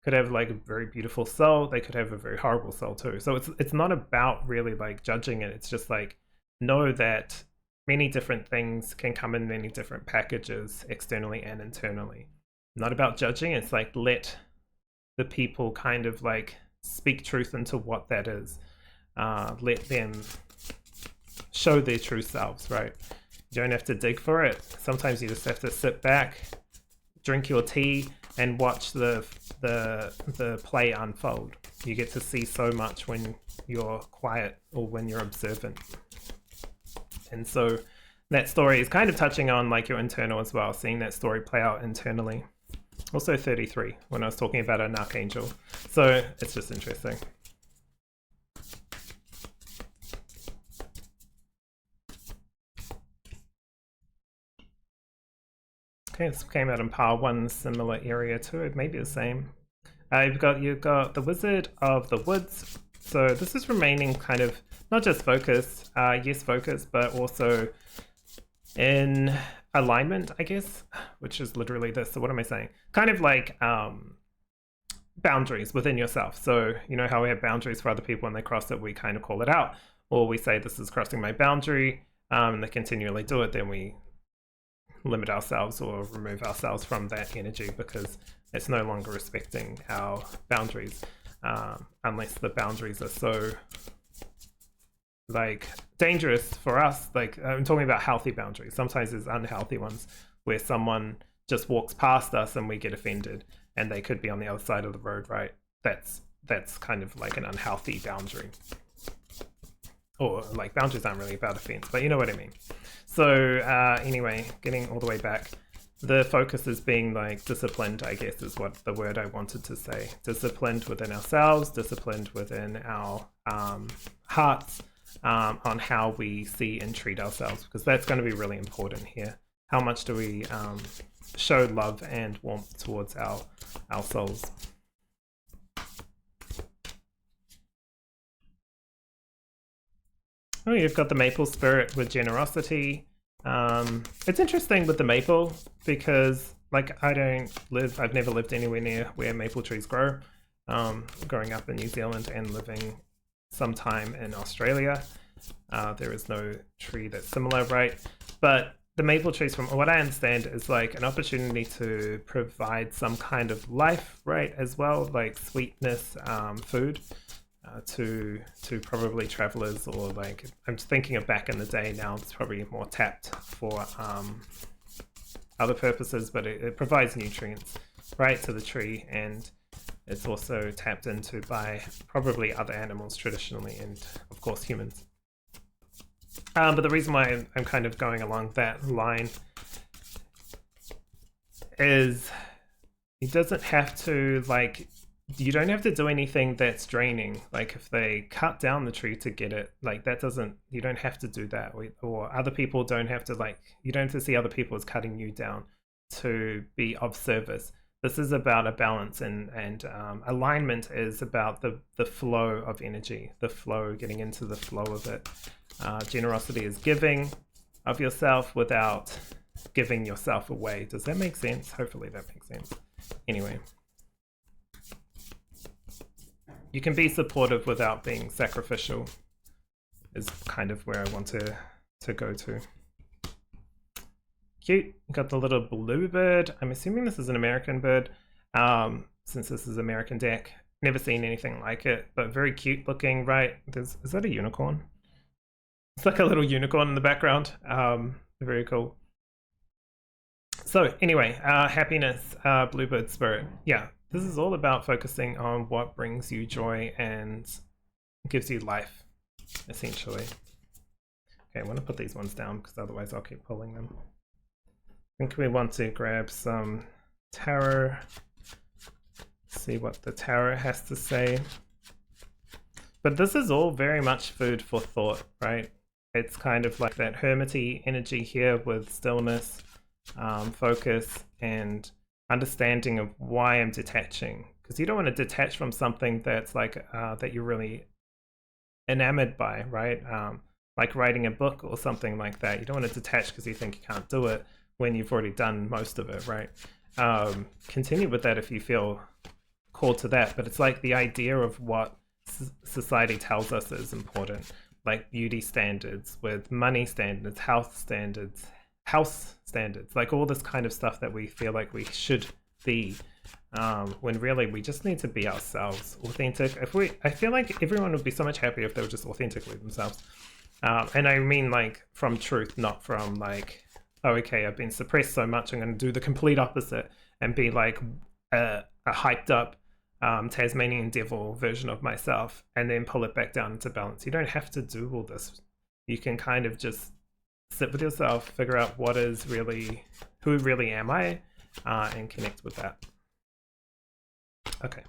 could have like a very beautiful soul. They could have a very horrible soul too. So it's not about really like judging it. It's just like know that many different things can come in many different packages, externally and internally. Not about judging. It's like let the people kind of like speak truth into what that is. Let them show their true selves, right? You don't have to dig for it. Sometimes you just have to sit back, drink your tea, and watch the play unfold. You get to see so much when you're quiet or when you're observant. And so that story is kind of touching on like your internal as well, seeing that story play out internally. Also 33 when I was talking about an archangel. So it's just interesting. Okay, this came out in Power 1, similar area to it, maybe the same. You've got the Wizard of the Woods. So this is remaining kind of not just focused, yes focused, but also in alignment, I guess, which is literally this. So what am I saying? Kind of like boundaries within yourself. So you know how we have boundaries for other people when they cross it, we kind of call it out, or we say this is crossing my boundary, and they continually do it, then we limit ourselves or remove ourselves from that energy because it's no longer respecting our boundaries, unless the boundaries are so like dangerous for us. Like I'm talking about healthy boundaries. Sometimes there's unhealthy ones where someone just walks past us and we get offended, and they could be on the other side of the road, right? That's kind of like an unhealthy boundary. Or like boundaries aren't really about offense, but you know what I mean. So anyway, getting all the way back, the focus is being like disciplined, I guess is what the word I wanted to say. Disciplined within ourselves, disciplined within our hearts, on how we see and treat ourselves, because that's going to be really important here. How much do we show love and warmth towards our souls? Oh, you've got the maple spirit with generosity. It's interesting with the maple because like I've never lived anywhere near where maple trees grow. Growing up in New Zealand and living some time in Australia, there is no tree that's similar, right? But the maple trees, from what I understand, is like an opportunity to provide some kind of life, right, as well, like sweetness, food. To probably travelers, or like I'm thinking of back in the day. Now it's probably more tapped for other purposes, but it provides nutrients right to the tree, and it's also tapped into by probably other animals traditionally, and of course humans. But the reason why I'm kind of going along that line is it doesn't have to like, you don't have to do anything that's draining. Like if they cut down the tree to get it, like that doesn't, you don't have to do that. Or other people don't have to, like, you don't have to see other people as cutting you down to be of service. This is about a balance, and alignment is about the flow of energy, the flow, getting into the flow of it. Generosity is giving of yourself without giving yourself away. Does that make sense? Hopefully that makes sense. Anyway. You can be supportive without being sacrificial is kind of where I want to go to. Cute. Got the little bluebird. I'm assuming this is an American bird, since this is American deck. Never seen anything like it, but very cute looking, right? Is that a unicorn? It's like a little unicorn in the background. Very cool. So anyway, happiness, bluebird spirit. Yeah. This is all about focusing on what brings you joy and gives you life, essentially. Okay, I want to put these ones down because otherwise I'll keep pulling them. I think we want to grab some tarot, see what the tarot has to say. But this is all very much food for thought, right? It's kind of like that hermity energy here with stillness, focus, and understanding of why I'm detaching, because you don't want to detach from something that's like that you're really enamored by, right? like writing a book or something like that. You don't want to detach because you think you can't do it when you've already done most of it, right? Continue with that if you feel called to that, but it's like the idea of what society tells us is important, like beauty standards with money standards, health standards, house standards, like all this kind of stuff that we feel like we should be, when really we just need to be ourselves, authentic. I feel like everyone would be so much happier if they were just authentically themselves. And I mean like from truth, not from like, oh, okay, I've been suppressed so much, I'm going to do the complete opposite and be like a hyped up Tasmanian devil version of myself and then pull it back down into balance. You don't have to do all this. You can kind of just sit with yourself, figure out what is really, who really am I, and connect with that. Okay.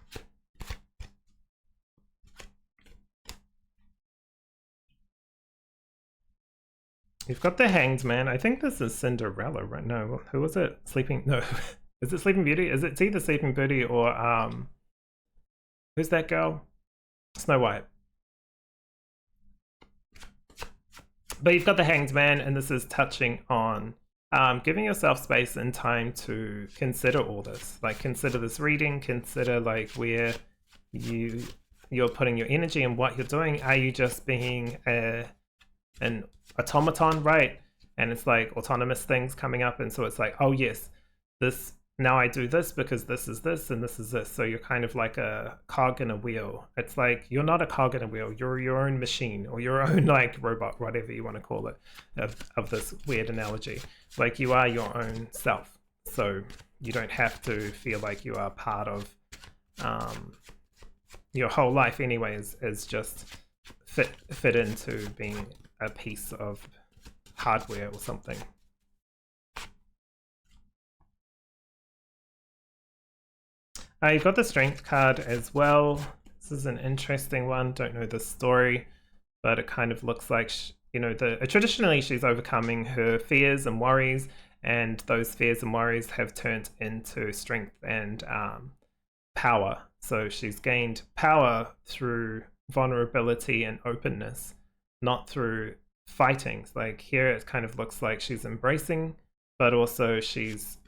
You've got the Hanged Man. I think this is Cinderella, right? No, who was it? Sleeping, no. Is it Sleeping Beauty? It's either Sleeping Beauty or, who's that girl? Snow White. But you've got the Hanged Man, and this is touching on giving yourself space and time to consider all this. Like, consider this reading, consider like where you're putting your energy and what you're doing. Are you just being an automaton, right? And it's like autonomous things coming up, and so it's like, oh yes, this, now I do this because this is this and this is this. So you're kind of like a cog in a wheel. It's like you're not a cog in a wheel, you're your own machine or your own like robot, whatever you want to call it, of this weird analogy. Like you are your own self, so you don't have to feel like you are part of your whole life anyways is just fit into being a piece of hardware or something. You've got the Strength card as well. This is an interesting one. Don't know the story, but it kind of looks like, you know, traditionally she's overcoming her fears and worries, and those fears and worries have turned into strength and power. So she's gained power through vulnerability and openness, not through fighting. Like here it kind of looks like she's embracing, but also she's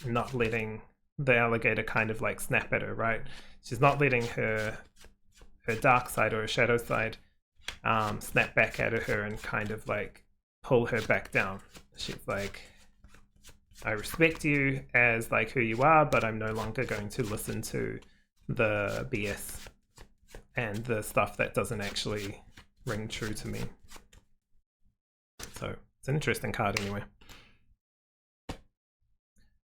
not letting the alligator kind of like snap at her, right? She's not letting her dark side or her shadow side snap back at her and kind of like pull her back down. She's like, I respect you as like who you are, but I'm no longer going to listen to the BS and the stuff that doesn't actually ring true to me. So it's an interesting card anyway.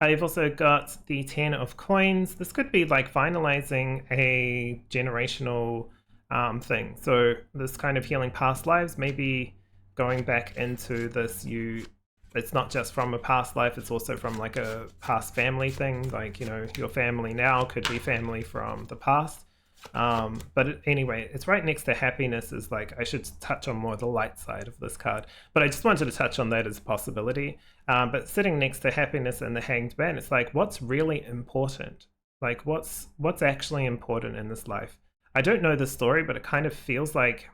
I've also got the 10 of coins. This could be like finalizing a generational thing. So this kind of healing past lives, maybe going back into this, it's not just from a past life, it's also from like a past family thing. Like, you know, your family now could be family from the past. But anyway, it's right next to happiness. Is like, I should touch on more the light side of this card, but I just wanted to touch on that as a possibility. But sitting next to happiness and the Hanged Man, it's like, what's really important? Like what's actually important in this life? I don't know the story, but it kind of feels like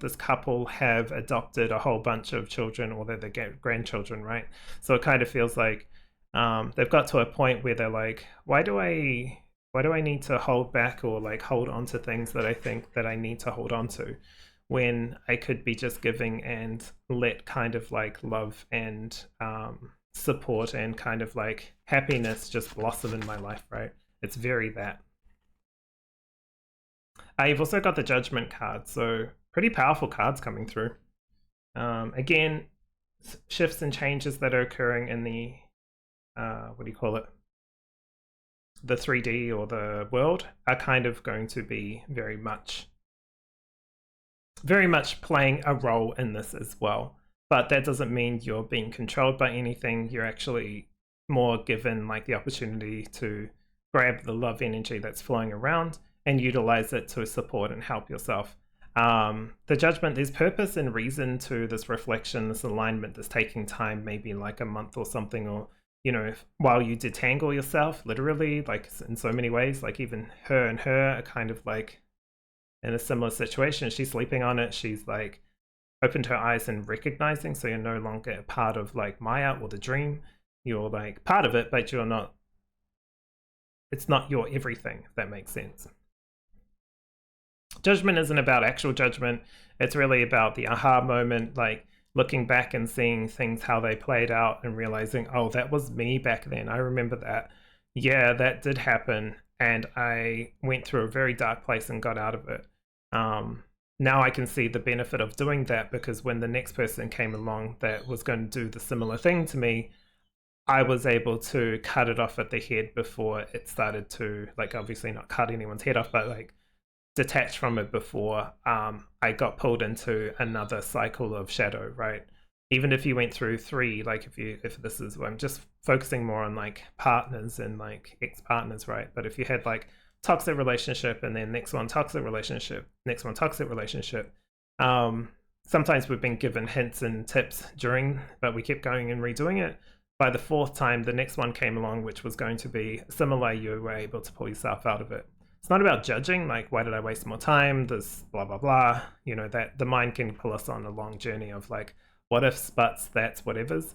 this couple have adopted a whole bunch of children, or they're grandchildren, right? So it kind of feels like they've got to a point where they're like, why do I need to hold back or like hold on to things that I think that I need to hold on to, when I could be just giving and let kind of like love and support and kind of like happiness just blossom in my life, right? It's very that. I've also got the Judgment card, so pretty powerful cards coming through. Again, shifts and changes that are occurring in the, what do you call it? The 3D or the world are kind of going to be very much playing a role in this as well. But that doesn't mean you're being controlled by anything. You're actually more given like the opportunity to grab the love energy that's flowing around and utilize it to support and help yourself. The Judgment, there's purpose and reason to this reflection, this alignment that's taking time, maybe like a month or something, or you know, while you detangle yourself, literally, like in so many ways. Like even her and her are kind of like in a similar situation. She's sleeping on it. She's like opened her eyes and recognizing, so you're no longer a part of like Maya or the dream. You're like part of it, but you're not, it's not your everything, if that makes sense. Judgment isn't about actual judgment. It's really about the aha moment, like looking back and seeing things how they played out and realizing, oh, that was me back then. I remember that. Yeah, that did happen. And I went through a very dark place and got out of it. Now I can see the benefit of doing that, because when the next person came along that was going to do the similar thing to me, I was able to cut it off at the head before it started to, like, obviously not cut anyone's head off, but like detach from it before I got pulled into another cycle of shadow, right? Even if you went through 3, like if this is, I'm just focusing more on like partners and like ex-partners, right? But if you had like toxic relationship and then next one toxic relationship, next one toxic relationship, sometimes we've been given hints and tips during, but we kept going and redoing it. By the 4th time, the next one came along, which was going to be similar. You were able to pull yourself out of it. It's not about judging, like, why did I waste more time? This blah, blah, blah. You know, that the mind can pull us on a long journey of like, what ifs, buts, that's, whatevers.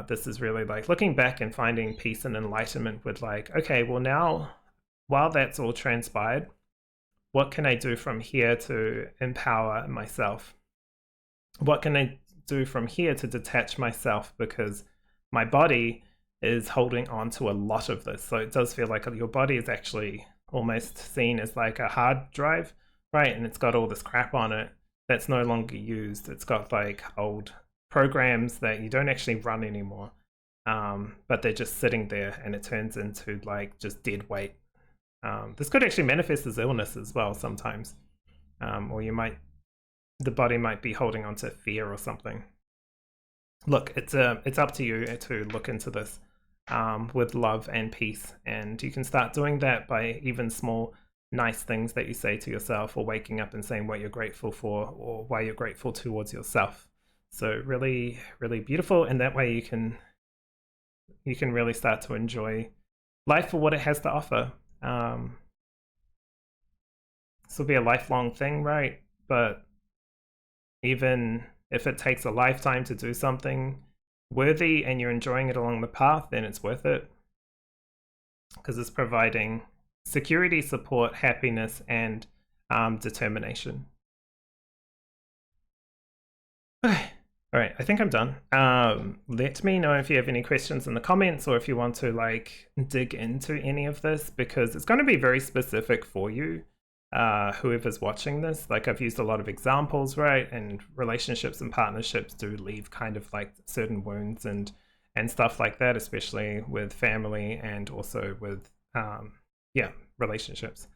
This is really like looking back and finding peace and enlightenment with like, okay, well now, while that's all transpired, what can I do from here to empower myself? What can I do from here to detach myself? Because my body is holding on to a lot of this. So it does feel like your body is actually almost seen as like a hard drive, right? And it's got all this crap on it that's no longer used. It's got like old programs that you don't actually run anymore, but they're just sitting there, and it turns into like just dead weight. This could actually manifest as illness as well sometimes, or the body might be holding on to fear or something. Look, it's up to you to look into this with love and peace, and you can start doing that by even small nice things that you say to yourself, or waking up and saying what you're grateful for or why you're grateful towards yourself. So really, really beautiful, and that way you can really start to enjoy life for what it has to offer. This will be a lifelong thing, right? But even if it takes a lifetime to do something worthy and you're enjoying it along the path, then it's worth it, because it's providing security, support, happiness, and determination. Okay. All right, I think I'm done. Let me know if you have any questions in the comments, or if you want to like dig into any of this, because it's going to be very specific for you, whoever's watching this. Like, I've used a lot of examples, right? And relationships and partnerships do leave kind of like certain wounds and stuff like that, especially with family and also with relationships.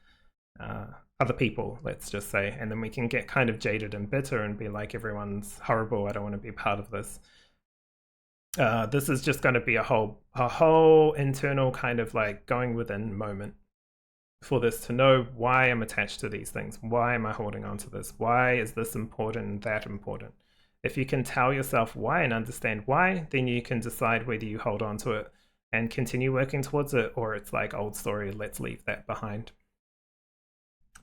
Other people, let's just say, and then we can get kind of jaded and bitter and be like, everyone's horrible, I don't want to be part of this. This is just going to be a whole internal kind of like going within moment for this, to know why I'm attached to these things. Why am I holding on to this? Why is this important and that important? If you can tell yourself why and understand why, then you can decide whether you hold on to it and continue working towards it, or it's like old story, let's leave that behind.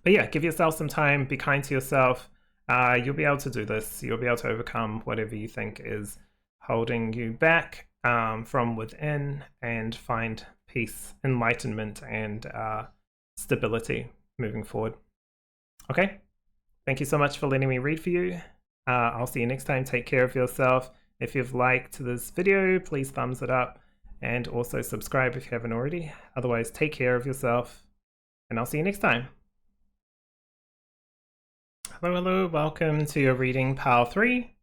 But yeah, give yourself some time, be kind to yourself. You'll be able to do this. You'll be able to overcome whatever you think is holding you back from within, and find peace, enlightenment, and stability moving forward. Okay, thank you so much for letting me read for you. I'll see you next time. Take care of yourself. If you've liked this video, please thumbs it up, and also subscribe if you haven't already. Otherwise, take care of yourself, and I'll see you next time. Hello, welcome to your reading, Pile 3.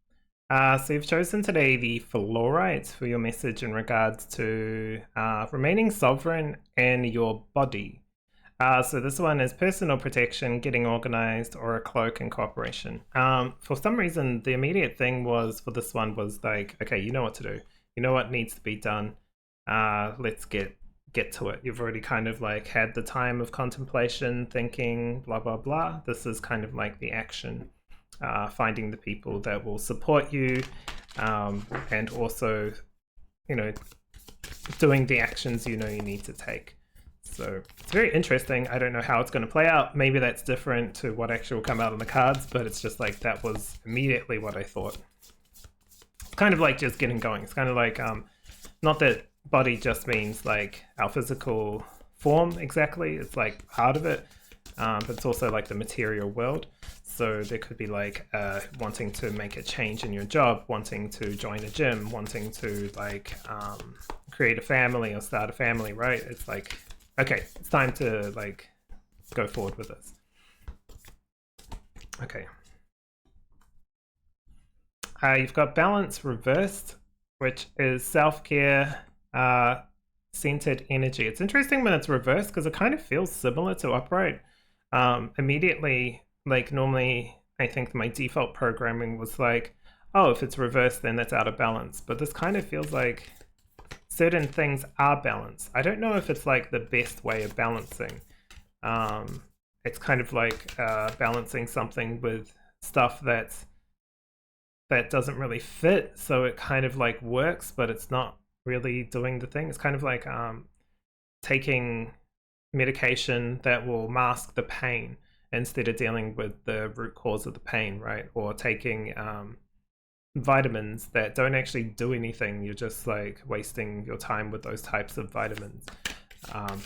So you've chosen today the Fluorite for your message in regards to remaining sovereign in your body. So this one is personal protection, getting organized, or a cloak and cooperation. For some reason, the immediate thing was for this one was like, okay, you know what to do. You know what needs to be done. Let's get to it. You've already kind of like had the time of contemplation, thinking, blah, blah, blah. This is kind of like the action, finding the people that will support you, and also, you know, doing the actions you know you need to take. So it's very interesting. I don't know how it's going to play out. Maybe that's different to what actually will come out on the cards, but it's just like that was immediately what I thought. It's kind of like just getting going. It's kind of like, not that body just means like our physical form exactly. It's like part of it, but it's also like the material world. So there could be like wanting to make a change in your job, wanting to join a gym, wanting to like create a family or start a family, right? It's like, okay, it's time to like go forward with this. Okay. You've got balance reversed, which is self-care, centered energy. It's interesting when it's reversed because it kind of feels similar to upright. Immediately, like normally I think my default programming was like, oh, if it's reversed then that's out of balance, but this kind of feels like certain things are balanced. I don't know if it's like the best way of balancing. It's kind of like balancing something with stuff that doesn't really fit, so it kind of like works but it's not really doing the thing. It's kind of like taking medication that will mask the pain instead of dealing with the root cause of the pain, right? Or taking vitamins that don't actually do anything. You're just like wasting your time with those types of vitamins.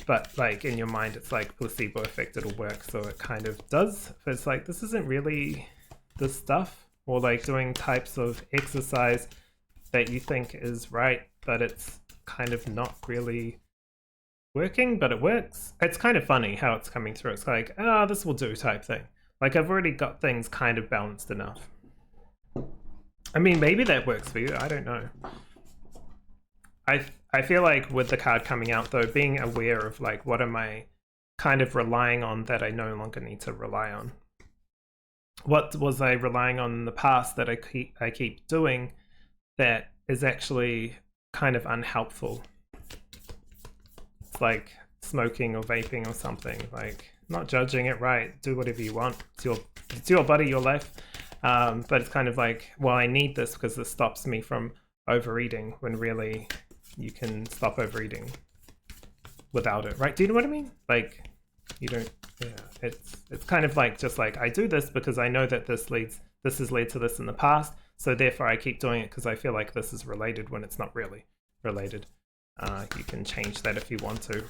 But like in your mind, it's like placebo effect, it'll work. So it kind of does. But it's like, this isn't really the stuff. Or like doing types of exercise that you think is right, but it's kind of not really working, but it works. It's kind of funny how it's coming through. It's like, oh, this will do type thing. Like I've already got things kind of balanced enough. I mean, maybe that works for you. I don't know. I feel like with the card coming out though, being aware of like, what am I kind of relying on that I no longer need to rely on? What was I relying on in the past that I keep doing that is actually kind of unhelpful? It's like smoking or vaping or something. Like, not judging it, right? Do whatever you want. It's your body, your life. But it's kind of like, well, I need this because this stops me from overeating, when really you can stop overeating without it, right? Do you know what I mean? Like, you don't. Yeah, it's kind of like, just like, I do this because I know that this has led to this in the past, so therefore I keep doing it because I feel like this is related when it's not really related. You can change that if you want to.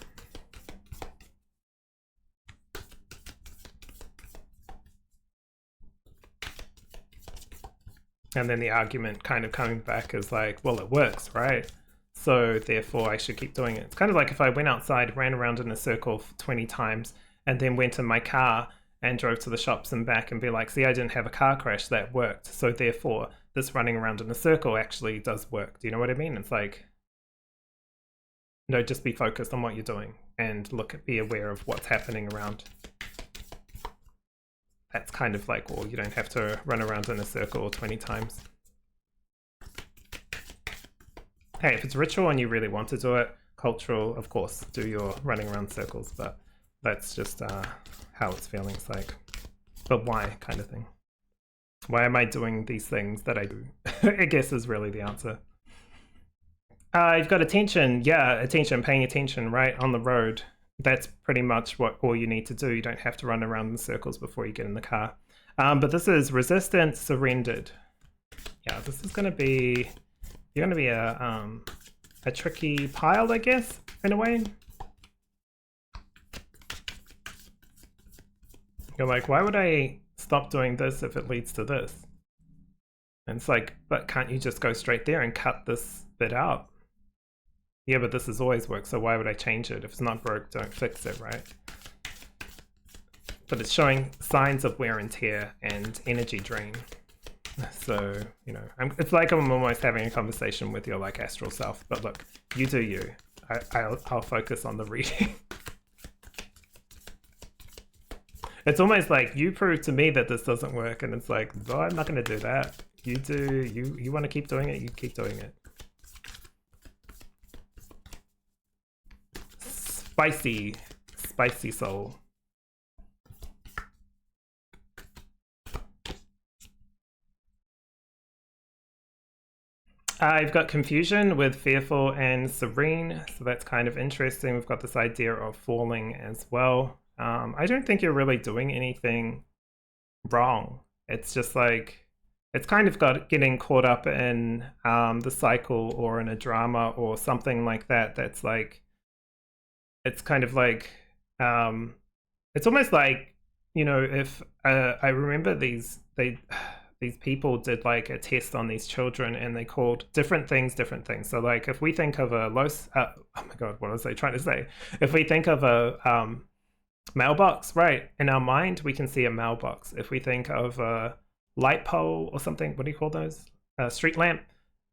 And then the argument kind of coming back is like, well, it works, right? So therefore I should keep doing it. It's kind of like if I went outside, ran around in a circle 20 times, and then went in my car and drove to the shops and back and be like, see, I didn't have a car crash, that worked. So therefore, this running around in a circle actually does work. Do you know what I mean? It's like, no, just be focused on what you're doing and be aware of what's happening around. That's kind of like, well, you don't have to run around in a circle 20 times. Hey, if it's ritual and you really want to do it, cultural, of course, do your running around circles, but that's just how it's feeling. It's like, but why, kind of thing. Why am I doing these things that I do? I guess is really the answer. You've got attention. Yeah, attention, paying attention, right, on the road. That's pretty much all you need to do. You don't have to run around in circles before you get in the car. But this is resistance surrendered. Yeah, this is going to be, you're going to be a tricky pile, I guess, in a way. You're like, why would I stop doing this if it leads to this? And it's like, but can't you just go straight there and cut this bit out? Yeah, but this has always worked, so why would I change it? If it's not broke, don't fix it, right? But it's showing signs of wear and tear and energy drain. So, you know, it's like I'm almost having a conversation with your like astral self. But look, you do you. I'll focus on the reading. It's almost like you prove to me that this doesn't work, and it's like, no, I'm not going to do that. You do. You want to keep doing it. You keep doing it. Spicy soul. I've got confusion with fearful and serene, so that's kind of interesting. We've got this idea of falling as well. I don't think you're really doing anything wrong. It's just like, it's kind of got getting caught up in the cycle or in a drama or something like that. That's like, it's kind of like, it's almost like, you know, if I remember these people did like a test on these children and they called different things different things. So like if we think of a low, oh my god, what was I trying to say? If we think of a mailbox, right, in our mind we can see a mailbox. If we think of a light pole or something, what do you call those? A street lamp,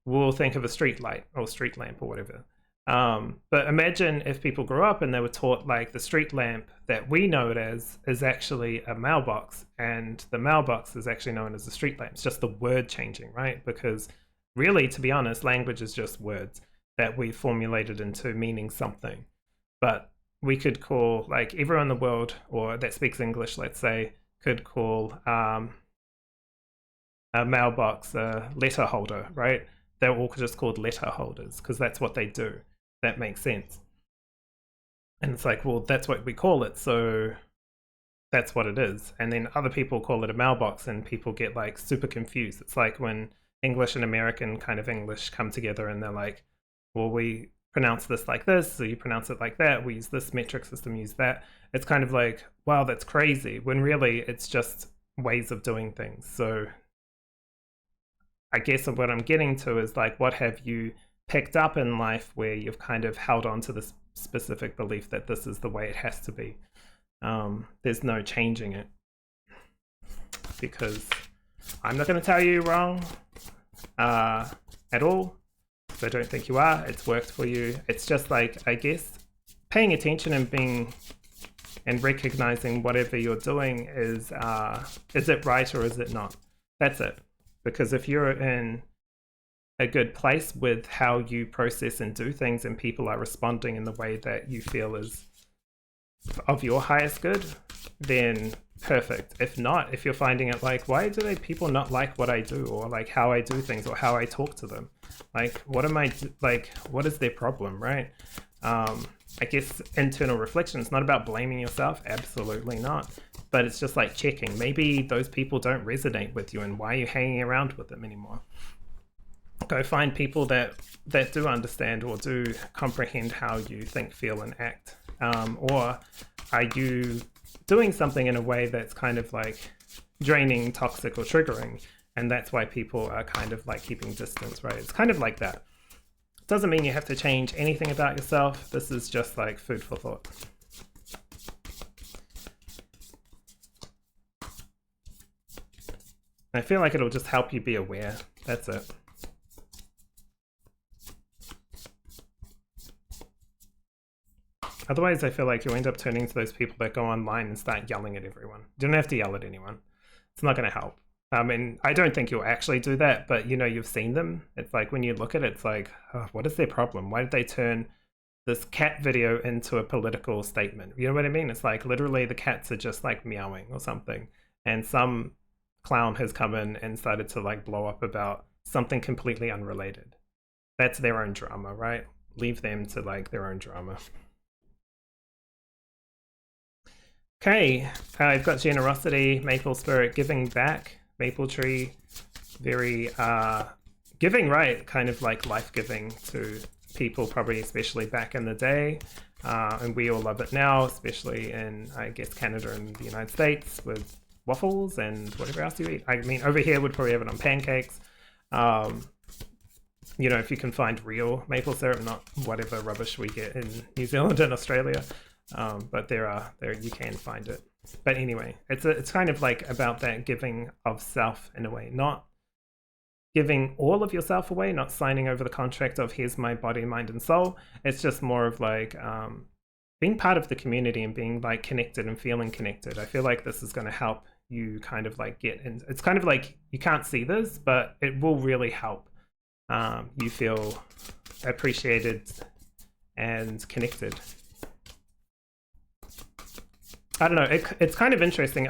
we'll think of a street light or street lamp or whatever. But imagine if people grew up and they were taught like the street lamp that we know it as is actually a mailbox, and the mailbox is actually known as a street lamp. It's just the word changing, right? Because really, to be honest, language is just words that we formulated into meaning something. But we could call, like, everyone in the world or that speaks English, let's say, could call a mailbox a letter holder, right? They're all just called letter holders because that's what they do. That makes sense. And it's like, well, that's what we call it, so that's what it is. And then other people call it a mailbox and people get like super confused. It's like when English and American kind of English come together and they're like, well, we pronounce this like this, so you pronounce it like that, we use this metric system, use that. It's kind of like, wow, that's crazy, when really it's just ways of doing things. So I guess what I'm getting to is like, what have you picked up in life where you've kind of held on to this specific belief that this is the way it has to be? There's no changing it, because I'm not going to tell you wrong at all. So I don't think you are. It's worked for you. It's just like, I guess, paying attention and being and recognizing whatever you're doing is it right or is it not? That's it. Because if you're in a good place with how you process and do things and people are responding in the way that you feel is of your highest good, then perfect. If not, if you're finding it like, why do people not like what I do, or like how I do things, or how I talk to them? Like, what am I, like, what is their problem, right? I guess internal reflection is not about blaming yourself, absolutely not. But it's just like checking. Maybe those people don't resonate with you, and why are you hanging around with them anymore? Go find people that do understand or do comprehend how you think, feel, and act. Or are you doing something in a way that's kind of like draining, toxic, or triggering? And that's why people are kind of like keeping distance, right? It's kind of like that. It doesn't mean you have to change anything about yourself. This is just like food for thought. I feel like it'll just help you be aware. That's it. Otherwise, I feel like you'll end up turning to those people that go online and start yelling at everyone. You don't have to yell at anyone. It's not going to help. I mean, I don't think you'll actually do that, but you know, you've seen them. It's like when you look at it, it's like, oh, what is their problem? Why did they turn this cat video into a political statement? You know what I mean? It's like literally the cats are just like meowing or something. And some clown has come in and started to like blow up about something completely unrelated. That's their own drama, right? Leave them to like their own drama. Okay, I've got generosity, maple spirit, giving back, maple tree, very giving, right? Kind of like life-giving to people, probably especially back in the day. And we all love it now, especially in, I guess, Canada and the United States with waffles and whatever else you eat. I mean, over here we'd probably have it on pancakes. You know, if you can find real maple syrup, not whatever rubbish we get in New Zealand and Australia. But there you can find it. But anyway, it's kind of like about that giving of self in a way, not giving all of yourself away, not signing over the contract of here's my body, mind, and soul. It's just more of like being part of the community and being like connected and feeling connected. I feel like this is going to help you kind of like get in. It's kind of like you can't see this, but it will really help you feel appreciated and connected. I don't know, it's kind of interesting.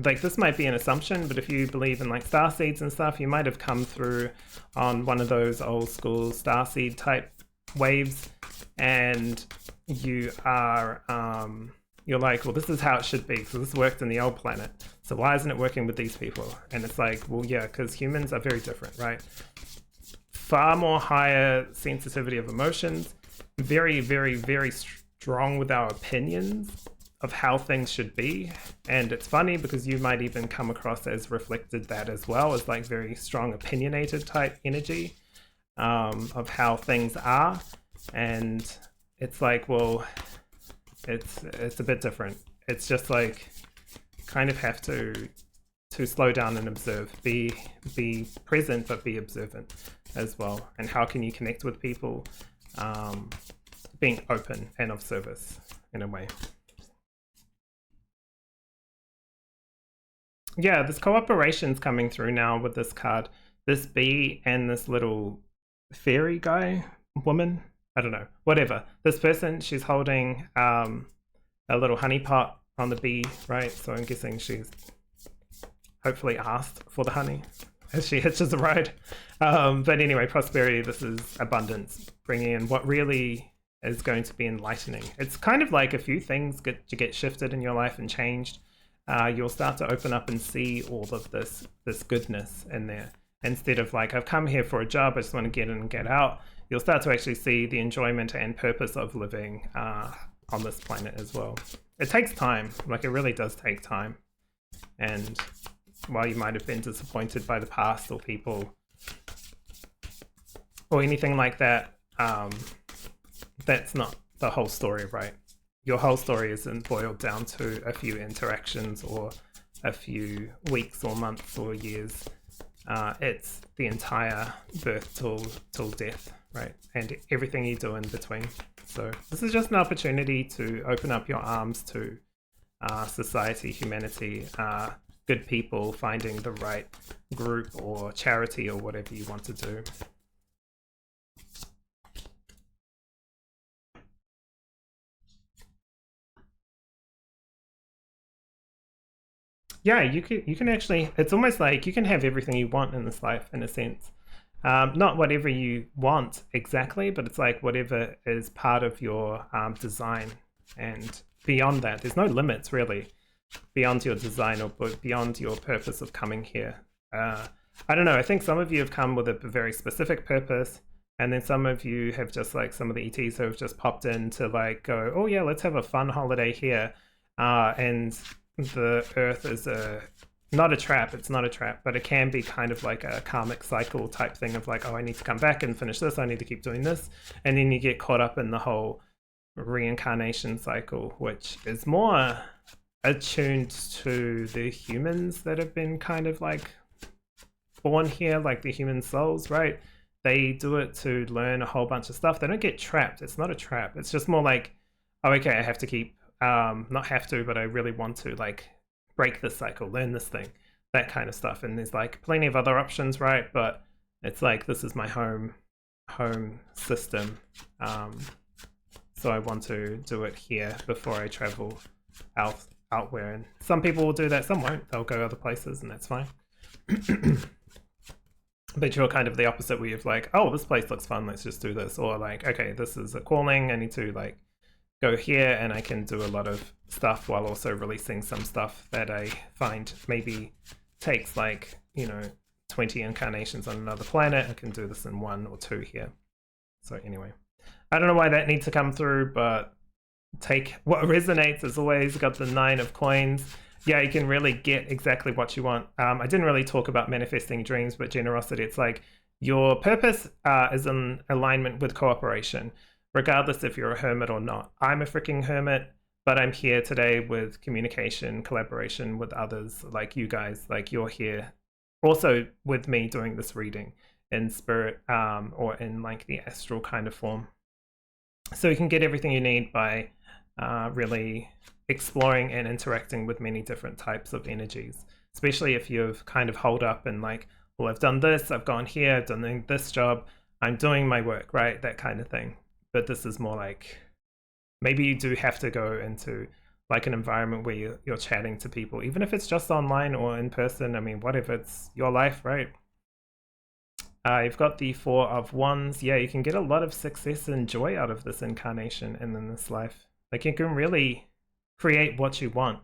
like this might be an assumption, but if you believe in like star seeds and stuff, you might have come through on one of those old school star seed type waves, and you are you're like, well, this is how it should be, so this worked in the old planet, so why isn't it working with these people? And it's like, well, yeah, because humans are very different, right? Far more higher sensitivity of emotions, very, very, very strong with our opinions of how things should be. And it's funny because you might even come across as reflected that as well, as like very strong opinionated type energy of how things are. And it's like, well, it's a bit different. It's just like kind of have to slow down and observe, be present but be observant as well. And how can you connect with people? Being open and of service in a way. Yeah, this cooperation's coming through now with this card. This bee and this little fairy guy, woman, I don't know, whatever. This person, she's holding a little honey pot on the bee, right? So I'm guessing she's hopefully asked for the honey as she hitches a ride. But anyway, prosperity, this is abundance, bringing in what really is going to be enlightening. It's kind of like a few things get shifted in your life and changed. You'll start to open up and see all of this goodness in there. Instead of like, I've come here for a job, I just want to get in and get out. You'll start to actually see the enjoyment and purpose of living on this planet as well. It takes time, like it really does take time. And while you might have been disappointed by the past or people or anything like that, that's not the whole story, right? Your whole story isn't boiled down to a few interactions or a few weeks or months or years. It's the entire birth till death, right? And everything you do in between. So this is just an opportunity to open up your arms to society, humanity, good people, finding the right group or charity or whatever you want to do. Yeah, you can actually, it's almost like you can have everything you want in this life in a sense. Not whatever you want exactly, but it's like whatever is part of your design. And beyond that, there's no limits really beyond your design or beyond your purpose of coming here. I don't know, I think some of you have come with a very specific purpose, and then some of you have just like some of the ETs who have just popped in to like go, oh yeah, let's have a fun holiday here. And the earth is not a trap, it's not a trap, but it can be kind of like a karmic cycle type thing of like, oh, I need to come back and finish this, I need to keep doing this. And then you get caught up in the whole reincarnation cycle, which is more attuned to the humans that have been kind of like born here, like the human souls, right? They do it to learn a whole bunch of stuff. They don't get trapped. It's not a trap. It's just more like, oh, okay, I have to keep not have to, but I really want to like break this cycle, learn this thing, that kind of stuff. And there's like plenty of other options, right? But it's like, this is my home system. So I want to do it here before I travel outwhere. And some people will do that, some won't. They'll go other places and that's fine. But you're kind of the opposite, where you're like, oh, this place looks fun, let's just do this. Or like, okay, this is a calling, I need to like go here and I can do a lot of stuff while also releasing some stuff that I find maybe takes like, 20 incarnations on another planet. I can do this in 1 or 2 here. So anyway, I don't know why that needs to come through, but take what resonates. As always, got the 9 of coins. Yeah, you can really get exactly what you want. I didn't really talk about manifesting dreams, but generosity, it's like your purpose is in alignment with cooperation, regardless if you're a hermit or not. I'm a freaking hermit, but I'm here today with communication, collaboration with others like you guys, like you're here also with me doing this reading in spirit or in like the astral kind of form. So you can get everything you need by really exploring and interacting with many different types of energies, especially if you've kind of holed up and like, well, I've done this, I've gone here, I've done this job, I'm doing my work, right? That kind of thing. But this is more like, maybe you do have to go into like an environment where you're chatting to people, even if it's just online or in person. I mean, whatever, it's your life, right? You've got the Four of Wands. Yeah, you can get a lot of success and joy out of this incarnation and in this life. Like, you can really create what you want.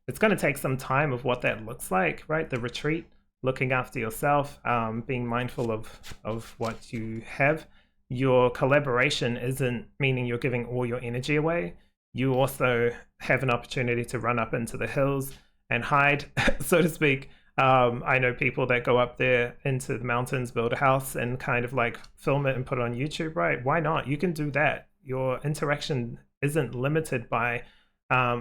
It's going to take some time of what that looks like, right? The retreat, looking after yourself, being mindful of what you have. Your collaboration isn't meaning you're giving all your energy away. You also have an opportunity to run up into the hills and hide, so to speak. I know people that go up there into the mountains, build a house, and kind of like film it and put it on YouTube, right? Why not? You can do that. Your interaction isn't limited by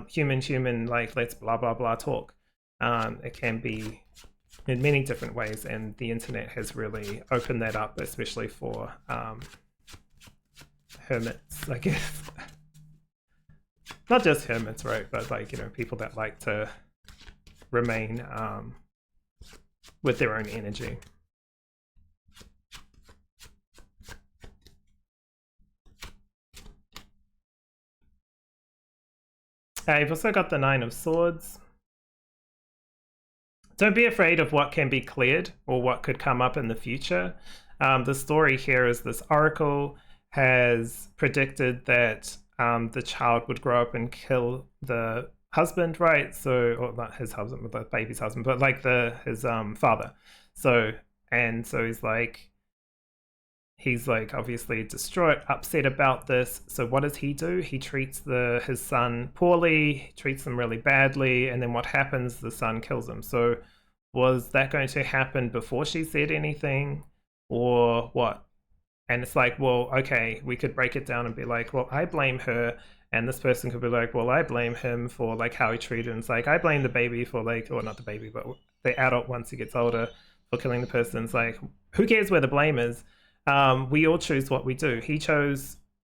human, like let's blah, blah, blah talk. It can be in many different ways, and the internet has really opened that up, especially for hermits, I guess. Not just hermits, right? But like, you know, people that like to remain with their own energy. You've also got the Nine of Swords. Don't be afraid of what can be cleared or what could come up in the future. The story here is this oracle has predicted that the child would grow up and kill the husband, right? So, or not his husband, but the baby's husband, but like his father. So he's like obviously distraught, upset about this. So what does he do? He treats his son poorly, treats him really badly, and then what happens? The son kills him. So was that going to happen before she said anything, or what? And it's like, well, okay, we could break it down and be like, well, I blame her. And this person could be like, well, I blame him for like how he treated him. It's like, I blame the baby for like, or not the baby, but the adult once he gets older for killing the person. It's like, who cares where the blame is? We all choose what we do.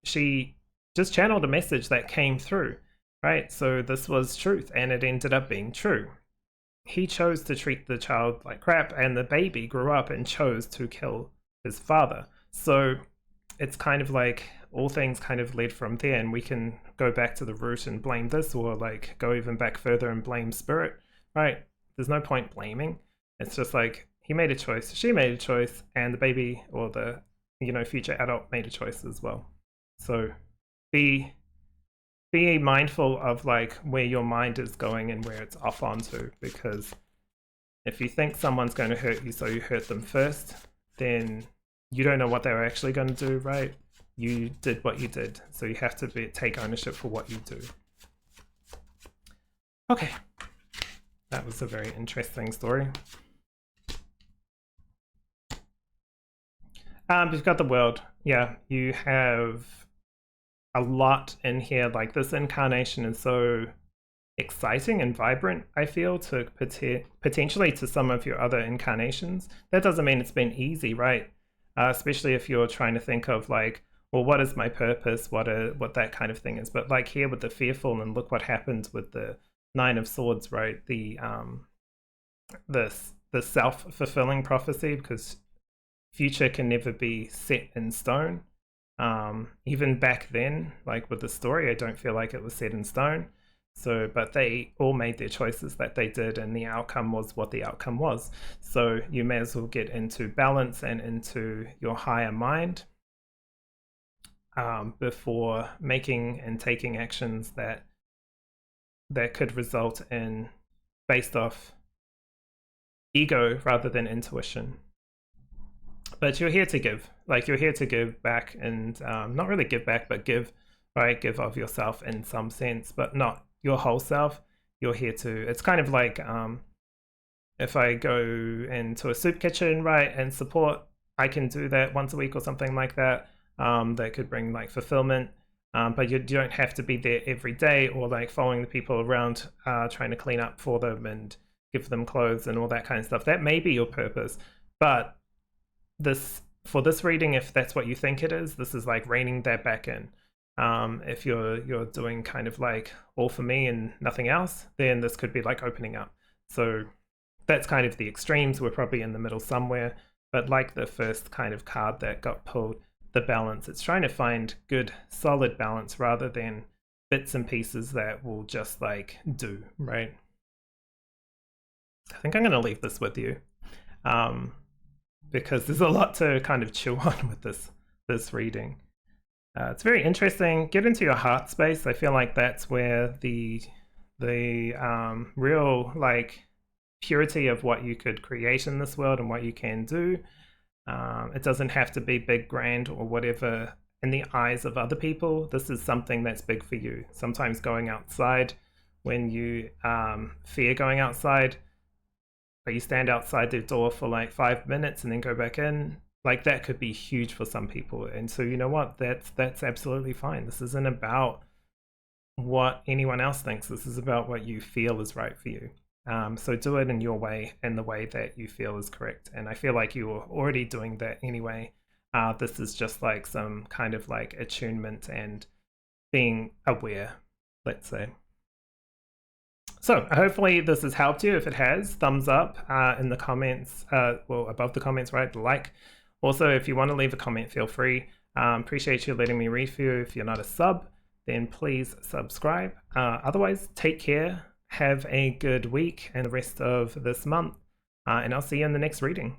She just channeled a message that came through, right? So this was truth, and it ended up being true. He chose to treat the child like crap, and the baby grew up and chose to kill his father. So it's kind of like all things kind of led from there, and we can go back to the root and blame this, or like go even back further and blame spirit, right? There's no point blaming. It's just like he made a choice, she made a choice, and the baby or the future adult made a choice as well. So be mindful of like where your mind is going and where it's off onto, because if you think someone's going to hurt you, so you hurt them first, then you don't know what they were actually going to do, right? You did what you did, so you have to take ownership for what you do. Okay, that was a very interesting story. You've got the World. Yeah, you have a lot in here. Like, this incarnation is so exciting and vibrant, I feel, to potentially to some of your other incarnations. That doesn't mean it's been easy, right? Especially if you're trying to think of like, well, what is my purpose? What that kind of thing is. But like here with the Fearful, and look what happens with the Nine of Swords, right? The self-fulfilling prophecy, because future can never be set in stone. Even back then, like with the story, I don't feel like it was set in stone. So, but they all made their choices that they did, and the outcome was what the outcome was. So you may as well get into balance and into your higher mind before making and taking actions that could result in based off ego rather than intuition. But you're here to give. Like, you're here to give back, and not really give back, but give, right? Give of yourself in some sense, but not your whole self. You're here to, it's kind of like if I go into a soup kitchen, right, and support, I can do that once a week or something like that. That could bring like fulfillment, but you don't have to be there every day, or like following the people around trying to clean up for them and give them clothes and all that kind of stuff. That may be your purpose, but for this reading, if that's what you think it is, this is like reining that back in. If you're doing kind of like all for me and nothing else, then this could be like opening up. So that's kind of the extremes. We're probably in the middle somewhere, but like the first kind of card that got pulled, the balance, it's trying to find good solid balance rather than bits and pieces that will just like do, right? I think I'm going to leave this with you because there's a lot to kind of chew on with this reading. It's very interesting. Get into your heart space. I feel like that's where the real like purity of what you could create in this world and what you can do. It doesn't have to be big, grand, or whatever in the eyes of other people. This is something that's big for you. Sometimes going outside when you fear going outside, but you stand outside the door for like 5 minutes and then go back in, like that could be huge for some people. And so you know what, that's absolutely fine. This isn't about what anyone else thinks. This is about what you feel is right for you. So do it in your way, in the way that you feel is correct. And I feel like you were already doing that anyway. This is just like some kind of like attunement and being aware, let's say. So hopefully this has helped you. If it has, thumbs up in the comments, well, above the comments, right? Like. Also, if you want to leave a comment, feel free. Appreciate you letting me read for you. If you're not a sub, then please subscribe. Otherwise, take care. Have a good week and the rest of this month. And I'll see you in the next reading.